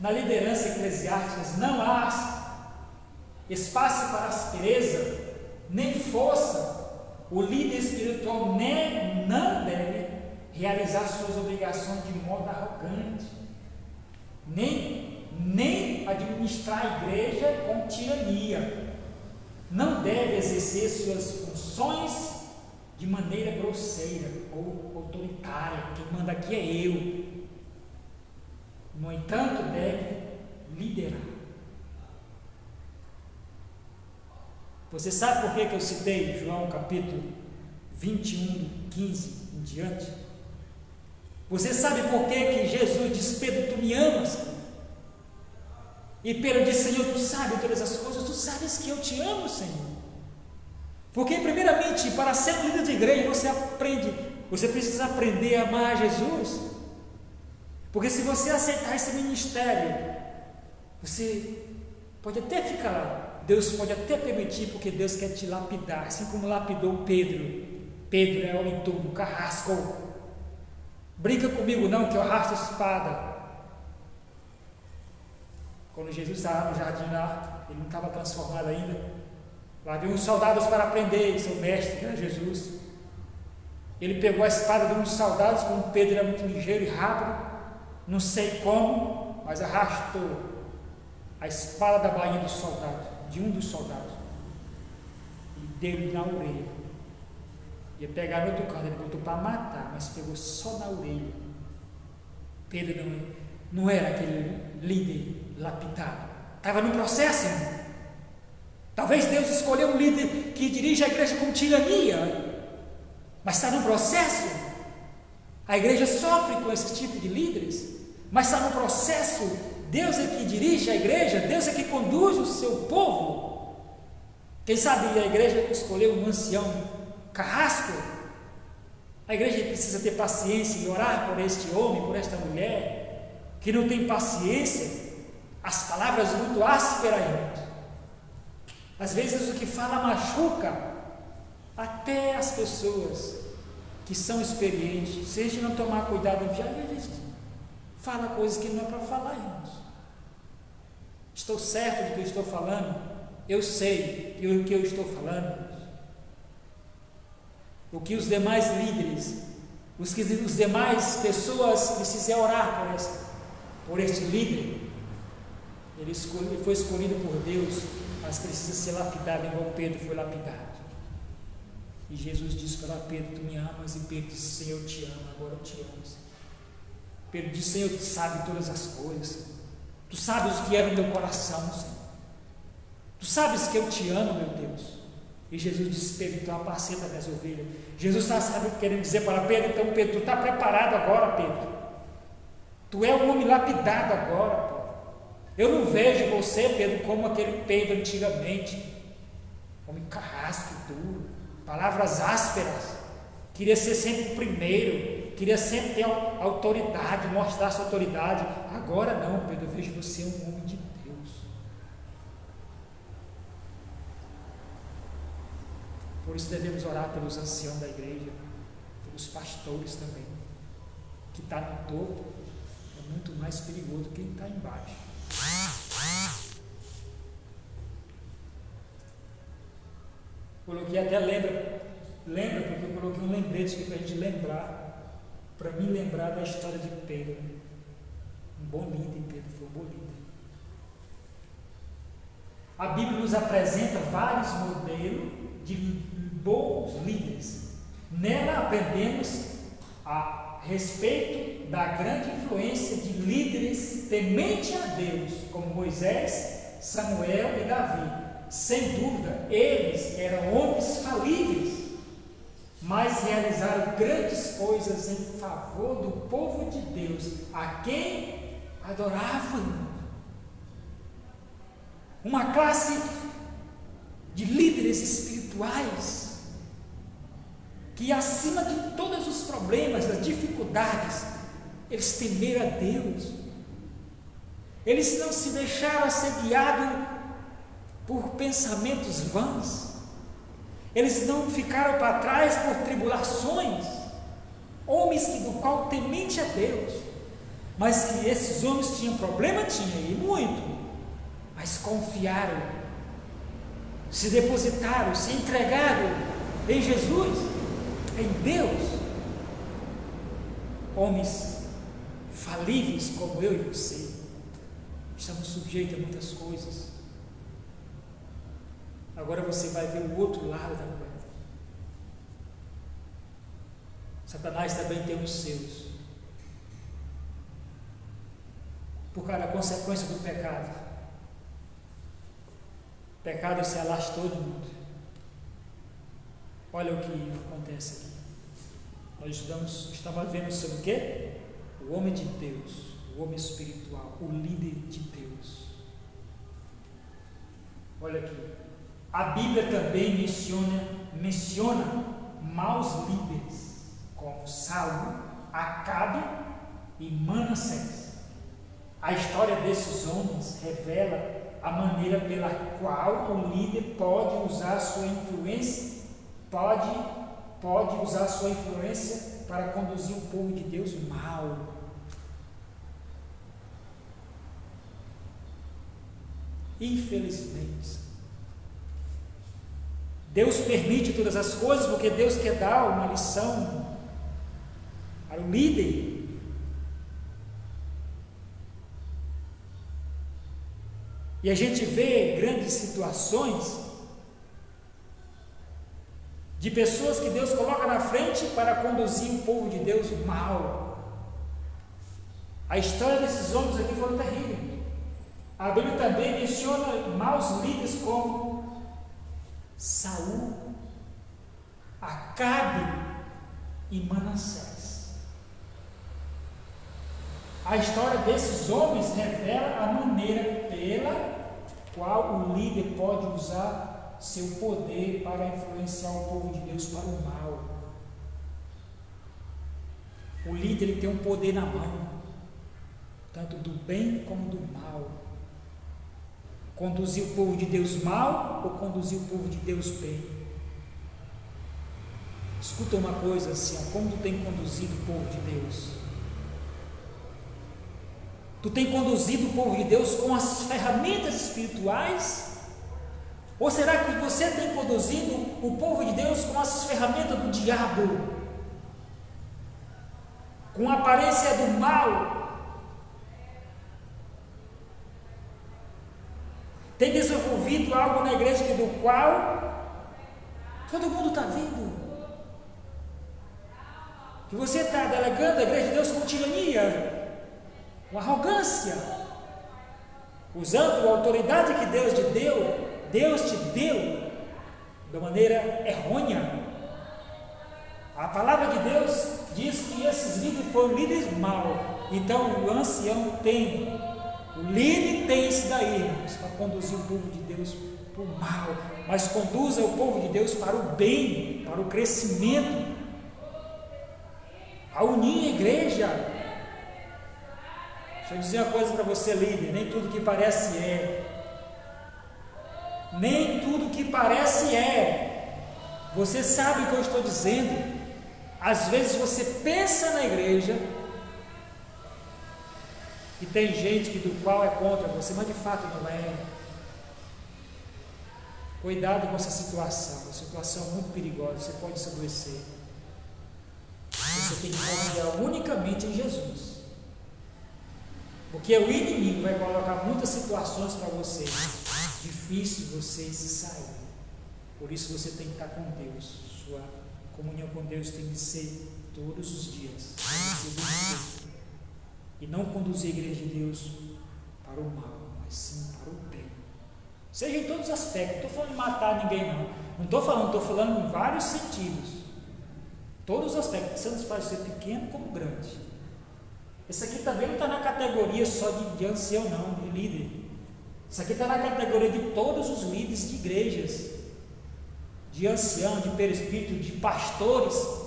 na liderança eclesiástica não há espaço para aspereza, nem força. O líder espiritual não deve realizar suas obrigações de modo arrogante, nem administrar a igreja com tirania, não deve exercer suas funções de maneira grosseira ou autoritária. Quem manda aqui é eu. No entanto, deve liderar. Você sabe por que eu citei João capítulo 21, 15 em diante? Você sabe por que Jesus diz: Pedro, tu me amas? E Pedro diz: Senhor, tu sabes todas as coisas, tu sabes que eu te amo, Senhor. Porque primeiramente, para ser um líder de igreja, você precisa aprender a amar Jesus. Porque se você aceitar esse ministério, você pode até ficar lá, Deus pode até permitir, porque Deus quer te lapidar, assim como lapidou Pedro. Pedro é homem todo, carrasco. Brinca comigo não, que eu arrasto a espada. Quando Jesus estava no jardim lá, ele não estava transformado ainda. Lá havia uns soldados para prender seu mestre, que era Jesus. Ele pegou a espada de uns soldados, como Pedro era muito ligeiro e rápido, não sei como, mas arrastou a espada da bainha do soldado, de um dos soldados, e deu-lhe na orelha. Ia pegar no outro canto, ele botou para matar, mas pegou só na orelha. Pedro não era aquele líder lapidado, estava no processo, Talvez Deus escolheu um líder que dirige a igreja com tirania, mas está no processo. A igreja sofre com esse tipo de líderes, mas está no processo. Deus é que dirige a igreja, Deus é que conduz o seu povo. Quem sabe a igreja escolheu um ancião carrasco. A igreja precisa ter paciência e orar por este homem, por esta mulher, que não tem paciência, as palavras muito ásperas. Às vezes o que fala machuca até as pessoas que são experientes. Se a gente não tomar cuidado, já fala coisas que não é para falar, irmãos. Estou certo do que eu estou falando, eu sei o que eu estou falando. O que os demais líderes, os demais pessoas precisam orar por este líder. Ele foi escolhido por Deus, mas precisa ser lapidado, igual Pedro foi lapidado. E Jesus disse para Pedro: tu me amas? E Pedro disse: Senhor, eu te amo, agora eu te amo. Pedro disse: Senhor, tu sabes todas as coisas, tu sabes o que é no meu coração, Senhor, tu sabes que eu te amo, meu Deus. E Jesus disse: Pedro, tu apacenta minhas ovelhas. Jesus está querendo dizer para Pedro: então Pedro, tu está preparado agora, Pedro, tu é um homem lapidado agora, Pedro. Eu não vejo você, Pedro, como aquele Pedro antigamente, homem carrasco e duro, palavras ásperas, queria ser sempre o primeiro, queria sempre ter autoridade, mostrar sua autoridade. Agora não, Pedro, eu vejo você um homem de Deus. Por isso devemos orar pelos anciãos da igreja, pelos pastores também. Que está no topo é muito mais perigoso do que quem está embaixo. Coloquei até lembra porque eu coloquei um lembrete aqui para a gente lembrar, para mim lembrar da história de Pedro. Um bom líder, Pedro foi um bom líder. A Bíblia nos apresenta vários modelos de bons líderes. Nela aprendemos a respeito da grande influência de líderes tementes a Deus, como Moisés, Samuel e Davi. Sem dúvida, eles eram homens falíveis, mas realizaram grandes coisas em favor do povo de Deus, a quem adoravam. Uma classe de líderes espirituais que, acima de todos os problemas, das dificuldades, eles temeram a Deus. Eles não se deixaram ser guiados por pensamentos vãos. Eles não ficaram para trás por tribulações. Homens do qual temente a Deus, mas que esses homens tinham problema, e muito, mas confiaram, se depositaram, se entregaram em Jesus, em Deus. Homens falíveis como eu e você, estamos sujeitos a muitas coisas. Agora você vai ver o outro lado da moeda. Satanás também tem os seus, por causa da consequência do pecado. O pecado se alastou no mundo. Olha o que acontece aqui. Nós estamos vendo sobre o quê? O homem de Deus, o homem espiritual, o líder de Deus. Olha aqui. A Bíblia também menciona maus líderes, como Saul, Acabe e Manassés. A história desses homens revela a maneira pela qual o líder pode usar sua influência, pode usar sua influência para conduzir o povo de Deus mal. Infelizmente, Deus permite todas as coisas porque Deus quer dar uma lição para o líder. E a gente vê grandes situações de pessoas que Deus coloca na frente para conduzir o povo de Deus mal. A história desses homens aqui foi terrível. A Bíblia também menciona maus líderes como Saul, Acabe e Manassés. A história desses homens revela a maneira pela qual o líder pode usar seu poder para influenciar o povo de Deus para o mal. O líder ele tem um poder na mão, tanto do bem como do mal. Conduzir o povo de Deus mal ou conduzir o povo de Deus bem. Escuta uma coisa assim, como tu tem conduzido o povo de Deus? Tu tem conduzido o povo de Deus com as ferramentas espirituais? Ou será que você tem conduzido o povo de Deus com as ferramentas do diabo? Com a aparência do mal? Tem desenvolvido algo na igreja do qual todo mundo está vendo? Que você está delegando a igreja de Deus com tirania, com arrogância, usando a autoridade que Deus te deu de maneira errônea. A palavra de Deus diz que esses líderes foram líderes maus. Então o ancião o líder tem isso daí, irmãos, para conduzir o povo de Deus para o mal, mas conduza o povo de Deus para o bem, para o crescimento, a unir a igreja. Deixa eu dizer uma coisa para você, líder: nem tudo que parece é. Nem tudo que parece é. Você sabe o que eu estou dizendo? Às vezes você pensa na igreja e tem gente do qual é contra você, mas de fato não é. Cuidado com essa situação, uma situação muito perigosa, você pode se adoecer. Você tem que confiar unicamente em Jesus, porque o inimigo vai colocar muitas situações para você, difícil você se sair. Por isso você tem que estar com Deus. Sua comunhão com Deus tem que ser todos os dias, e não conduzir a igreja de Deus para o mal, mas sim para o bem, seja em todos os aspectos. Não estou falando de matar ninguém, não estou falando em vários sentidos, todos os aspectos, tanto faz ser pequeno como grande. Esse aqui também não está na categoria só de ancião, não, de líder. Isso aqui está na categoria de todos os líderes de igrejas, de ancião, de presbítero, de pastores.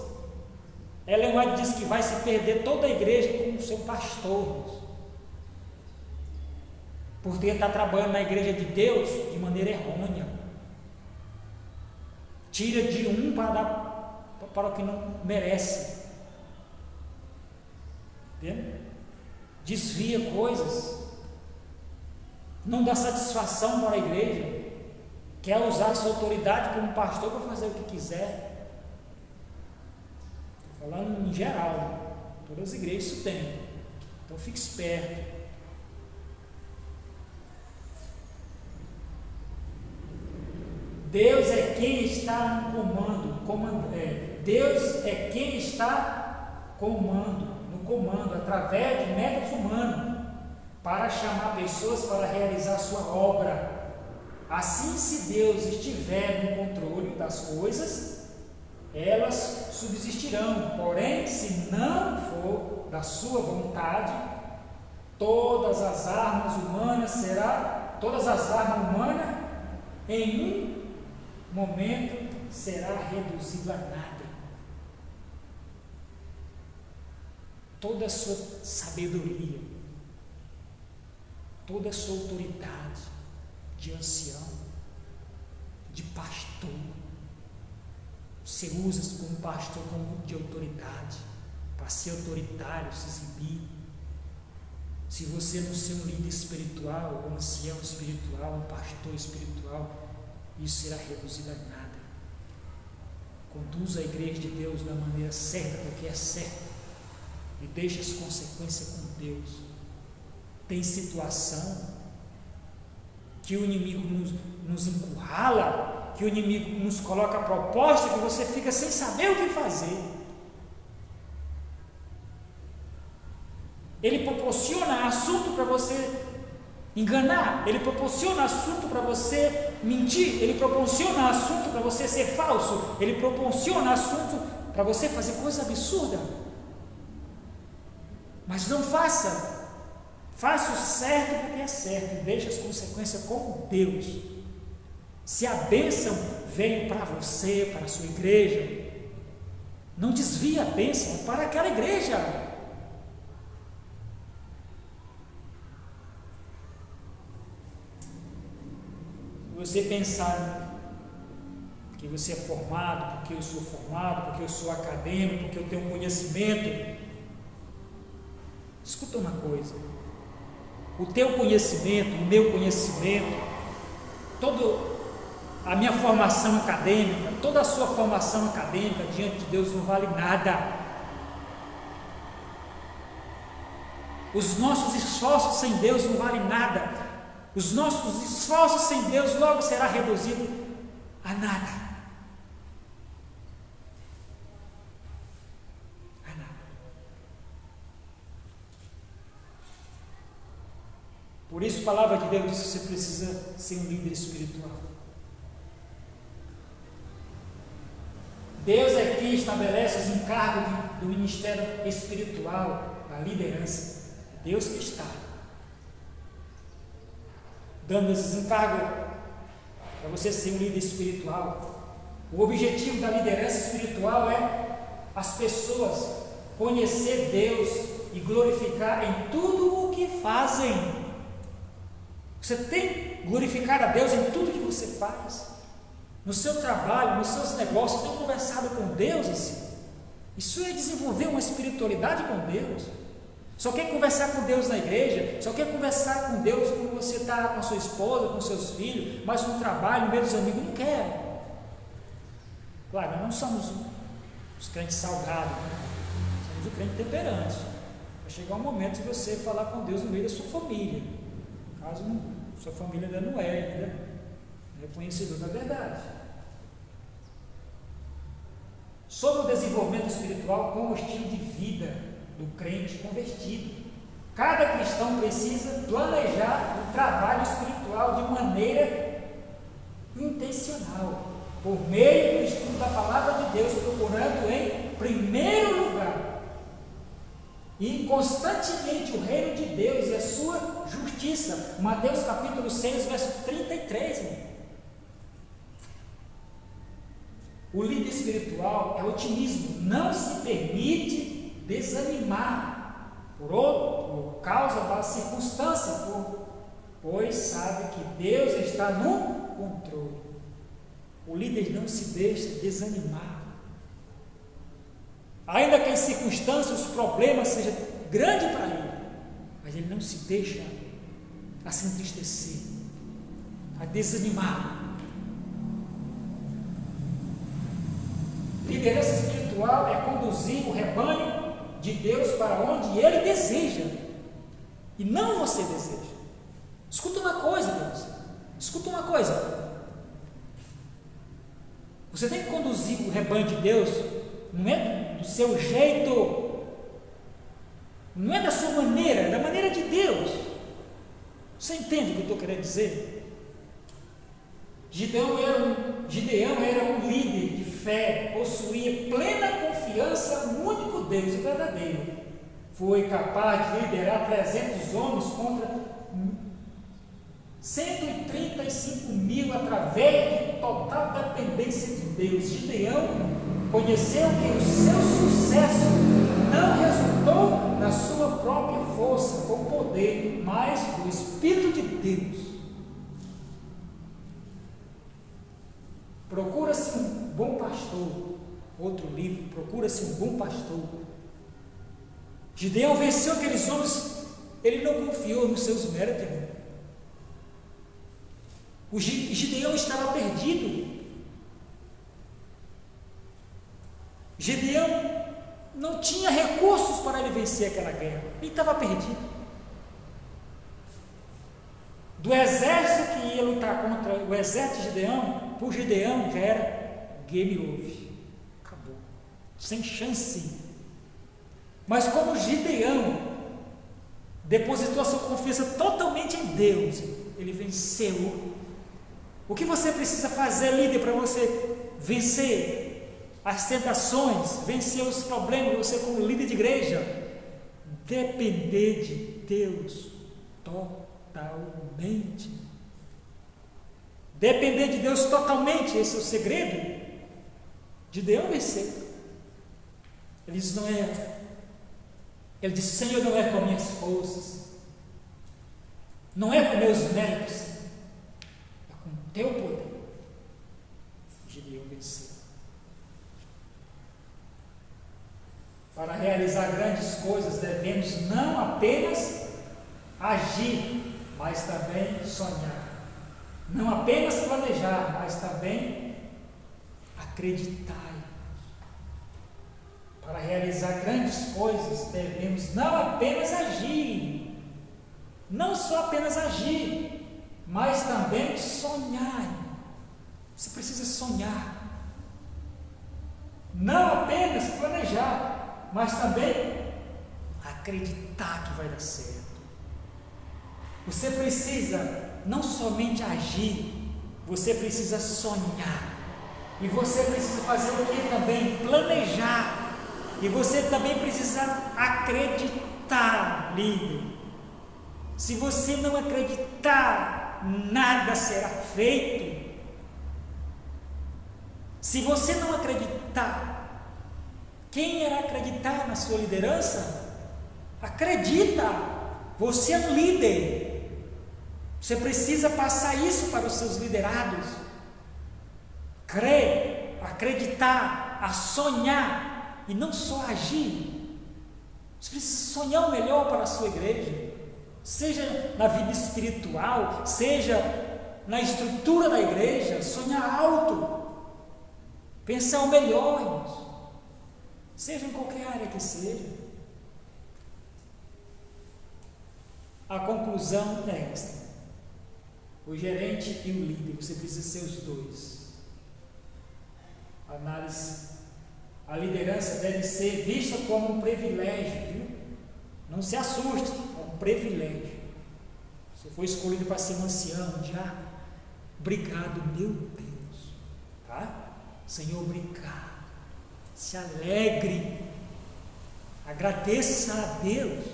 Ellen White diz que vai se perder toda a igreja com o seu pastor, porque está trabalhando na igreja de Deus de maneira errônea. Tira de um para dar para o que não merece. Entende? Desvia coisas, não dá satisfação para a igreja, quer usar a sua autoridade como pastor para fazer o que quiser. Estou falando em geral, todas as igrejas isso tem, então fique esperto. Deus é quem está no comando, Deus é quem está no comando, através de métodos humanos, para chamar pessoas para realizar a sua obra. Assim, se Deus estiver no controle das coisas, elas subsistirão. Porém, se não for da sua vontade, todas as armas humanas em um momento será reduzido a nada. Toda a sua sabedoria, toda a sua autoridade de ancião, de pastor, você usa como pastor como de autoridade, para ser autoritário, se exibir. Se você não ser um líder espiritual, um ancião espiritual, um pastor espiritual, isso será reduzido a nada. Conduza a igreja de Deus da maneira certa, porque é certa, e deixe as consequências com Deus. Tem situação que o inimigo nos encurrala, que o inimigo nos coloca a proposta, que você fica sem saber o que fazer. Ele proporciona assunto para você enganar, ele proporciona assunto para você mentir, ele proporciona assunto para você ser falso, ele proporciona assunto para você fazer coisa absurda. Mas não faça, faça o certo porque é certo, e deixe as consequências com Deus. Se a bênção veio para você, para a sua igreja, não desvie a bênção para aquela igreja. Se você pensar que você é formado, porque eu sou formado, porque eu sou acadêmico, porque eu tenho conhecimento, escuta uma coisa: o teu conhecimento, o meu conhecimento, toda a minha formação acadêmica, toda a sua formação acadêmica diante de Deus não vale nada. Os nossos esforços sem Deus não valem nada. Os nossos esforços sem Deus logo será reduzido a nada. A nada. Por isso a palavra de Deus diz que você precisa ser um líder espiritual. Deus é quem estabelece os encargos do ministério espiritual, da liderança. É Deus que está dando esses encargos para você ser um líder espiritual. O objetivo da liderança espiritual é as pessoas conhecer Deus e glorificar em tudo o que fazem. Você tem glorificado a Deus em tudo que você faz. No seu trabalho, nos seus negócios, tem conversado com Deus assim? Isso é desenvolver uma espiritualidade com Deus. Só quer conversar com Deus na igreja, só quer conversar com Deus quando você está com a sua esposa, com seus filhos, mas no trabalho, no meio dos amigos, não quer. Claro, nós não somos os crentes salgados, né? Somos o crente temperante. Vai chegar um momento de você falar com Deus no meio da sua família, caso sua família ainda não é ainda reconhecedor da verdade. Sobre o desenvolvimento espiritual como estilo de vida do crente convertido. Cada cristão precisa planejar o trabalho espiritual de maneira intencional, por meio do estudo da palavra de Deus, procurando em primeiro lugar e constantemente o reino de Deus e a sua justiça. Mateus capítulo 6, verso 33. Irmão. O líder espiritual é otimismo, não se permite desanimar por causa da circunstância, pois sabe que Deus está no controle. O líder não se deixa desanimar, ainda que as circunstâncias, os problemas sejam grandes para ele, mas ele não se deixa a se entristecer, a desanimar. Liderança espiritual é conduzir o rebanho de Deus para onde Ele deseja e não você deseja. Escuta uma coisa, Deus. Escuta uma coisa. Você tem que conduzir o rebanho de Deus, não é do seu jeito, não é da sua maneira, é da maneira de Deus. Você entende o que eu estou querendo dizer? Gideão era um líder de fé, possuía plena confiança no único Deus verdadeiro. Foi capaz de liderar 300 homens contra 135.000 através de total dependência de Deus. Gideão conheceu que o seu sucesso não resultou na sua própria força ou poder, mas do Espírito de Deus. Procura-se um bom pastor. Outro livro, procura-se um bom pastor. Gideão venceu aqueles homens, ele não confiou nos seus méritos. O Gideão estava perdido. Gideão não tinha recursos para ele vencer aquela guerra. Ele estava perdido. Do exército que ia lutar contra o exército de Gideão, por Gideão já era game over. Acabou. Sem chance. Mas como Gideão depositou a sua confiança totalmente em Deus, ele venceu. O que você precisa fazer, líder, para você vencer as tentações, vencer os problemas, você como líder de igreja? Depender de Deus totalmente. Depender de Deus totalmente, esse é o segredo de Deus vencer. Ele diz, ele disse, Senhor, não é com minhas forças, não é com meus méritos, é com teu poder. Gideão venceu. Para realizar grandes coisas, devemos não apenas agir, mas também sonhar. Não apenas planejar, mas também acreditar. Para realizar grandes coisas, devemos não apenas agir, não só apenas agir, mas também sonhar. Você precisa sonhar. Não apenas planejar, mas também acreditar que vai dar certo. Você precisa não somente agir, você precisa sonhar. E você precisa fazer o que também? Planejar. E você também precisa acreditar, líder. Se você não acreditar, nada será feito. Se você não acreditar, quem irá acreditar na sua liderança? Acredita, você é um líder. Você precisa passar isso para os seus liderados. Crer, acreditar, a sonhar. E não só agir. Você precisa sonhar o melhor para a sua igreja, seja na vida espiritual, seja na estrutura da igreja. Sonhar alto, pensar o melhor, irmãos, seja em qualquer área que seja. A conclusão é esta: o gerente e o líder, você precisa ser os dois. Análise. A liderança deve ser vista como um privilégio, viu? Não se assuste, é um privilégio. Você foi escolhido para ser um ancião, já. Obrigado, meu Deus. Tá? Senhor, obrigado. Se alegre. Agradeça a Deus.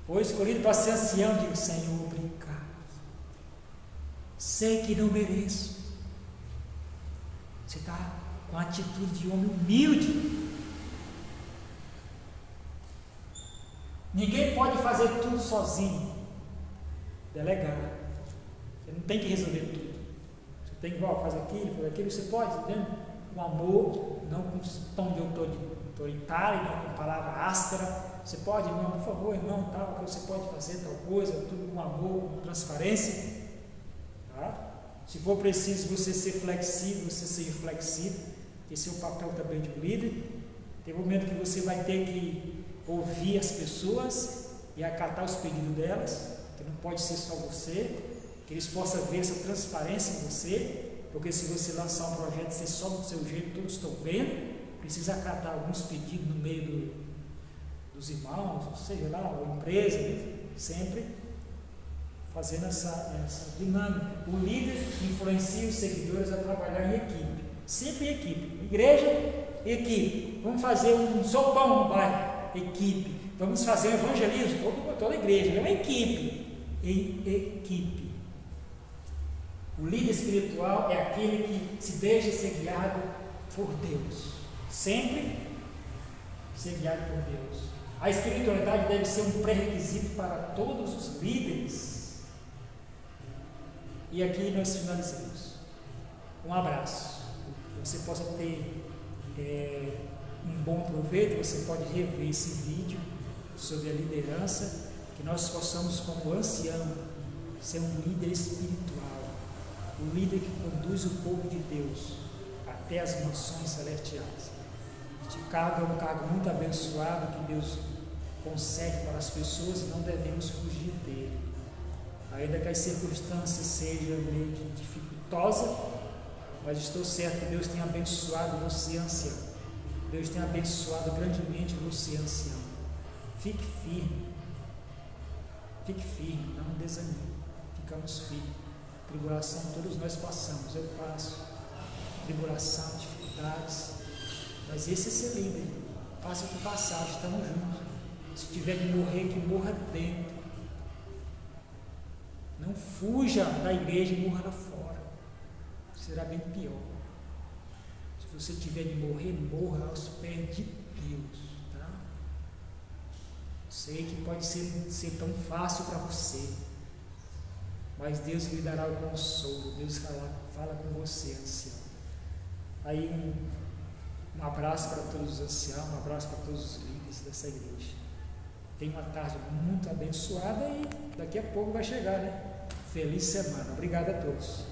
Foi escolhido para ser ancião, digo, Senhor, obrigado. Sei que não mereço. Você está com a atitude de homem humilde. Ninguém pode fazer tudo sozinho. Delegar. Você não tem que resolver tudo. Você tem que fazer aquilo, você pode, entendeu? Com amor, não com tom de autoritário, não com palavra áspera. Você pode, irmão, por favor, irmão, tal, que você pode fazer tal coisa, tudo com amor, com transparência. Tá? Se for preciso você ser flexível, você seja flexível. Esse é o papel também de um líder. Tem um momento que você vai ter que ouvir as pessoas e acatar os pedidos delas, que não pode ser só você, que eles possam ver essa transparência em você, porque se você lançar um projeto, você só do seu jeito, todos estão vendo, precisa acatar alguns pedidos no meio dos irmãos, seja lá, ou empresa, sempre fazendo essa dinâmica. O líder influencia os seguidores a trabalhar em equipe, sempre em equipe. Igreja, equipe. Vamos fazer um sopão no bairro, equipe. Vamos fazer um evangelismo, toda a igreja, é uma equipe. Em equipe. O líder espiritual é aquele que se deixa ser guiado por Deus. Sempre ser guiado por Deus. A espiritualidade deve ser um pré-requisito para todos os líderes. E aqui nós finalizamos. Um abraço. Que você possa ter um bom proveito. Você pode rever esse vídeo sobre a liderança. Que nós possamos, como ancião, ser um líder espiritual. O líder que conduz o povo de Deus até as mansões celestiais. Este cargo é um cargo muito abençoado que Deus concede para as pessoas e não devemos fugir dele. Ainda que as circunstâncias sejam meio que dificultosas, mas estou certo que Deus tem abençoado você, ancião. Deus tem abençoado grandemente você, ancião. Fique firme, fique firme, não desanime, ficamos firmes. Tribulação todos nós passamos, eu passo, tribulação, dificuldades, mas esse é ser livre, passa o que passar, estamos juntos. Se tiver que morrer, que morra dentro, não fuja da igreja e morra lá fora, será bem pior. Se você tiver de morrer, morra aos pés de Deus, tá? Sei que pode ser tão fácil para você, mas Deus lhe dará o consolo. Deus fala com você, ancião. Aí um abraço para todos os anciãos, um abraço para todos os líderes dessa igreja. Tenha uma tarde muito abençoada e daqui a pouco vai chegar, né? Feliz semana. Obrigado a todos.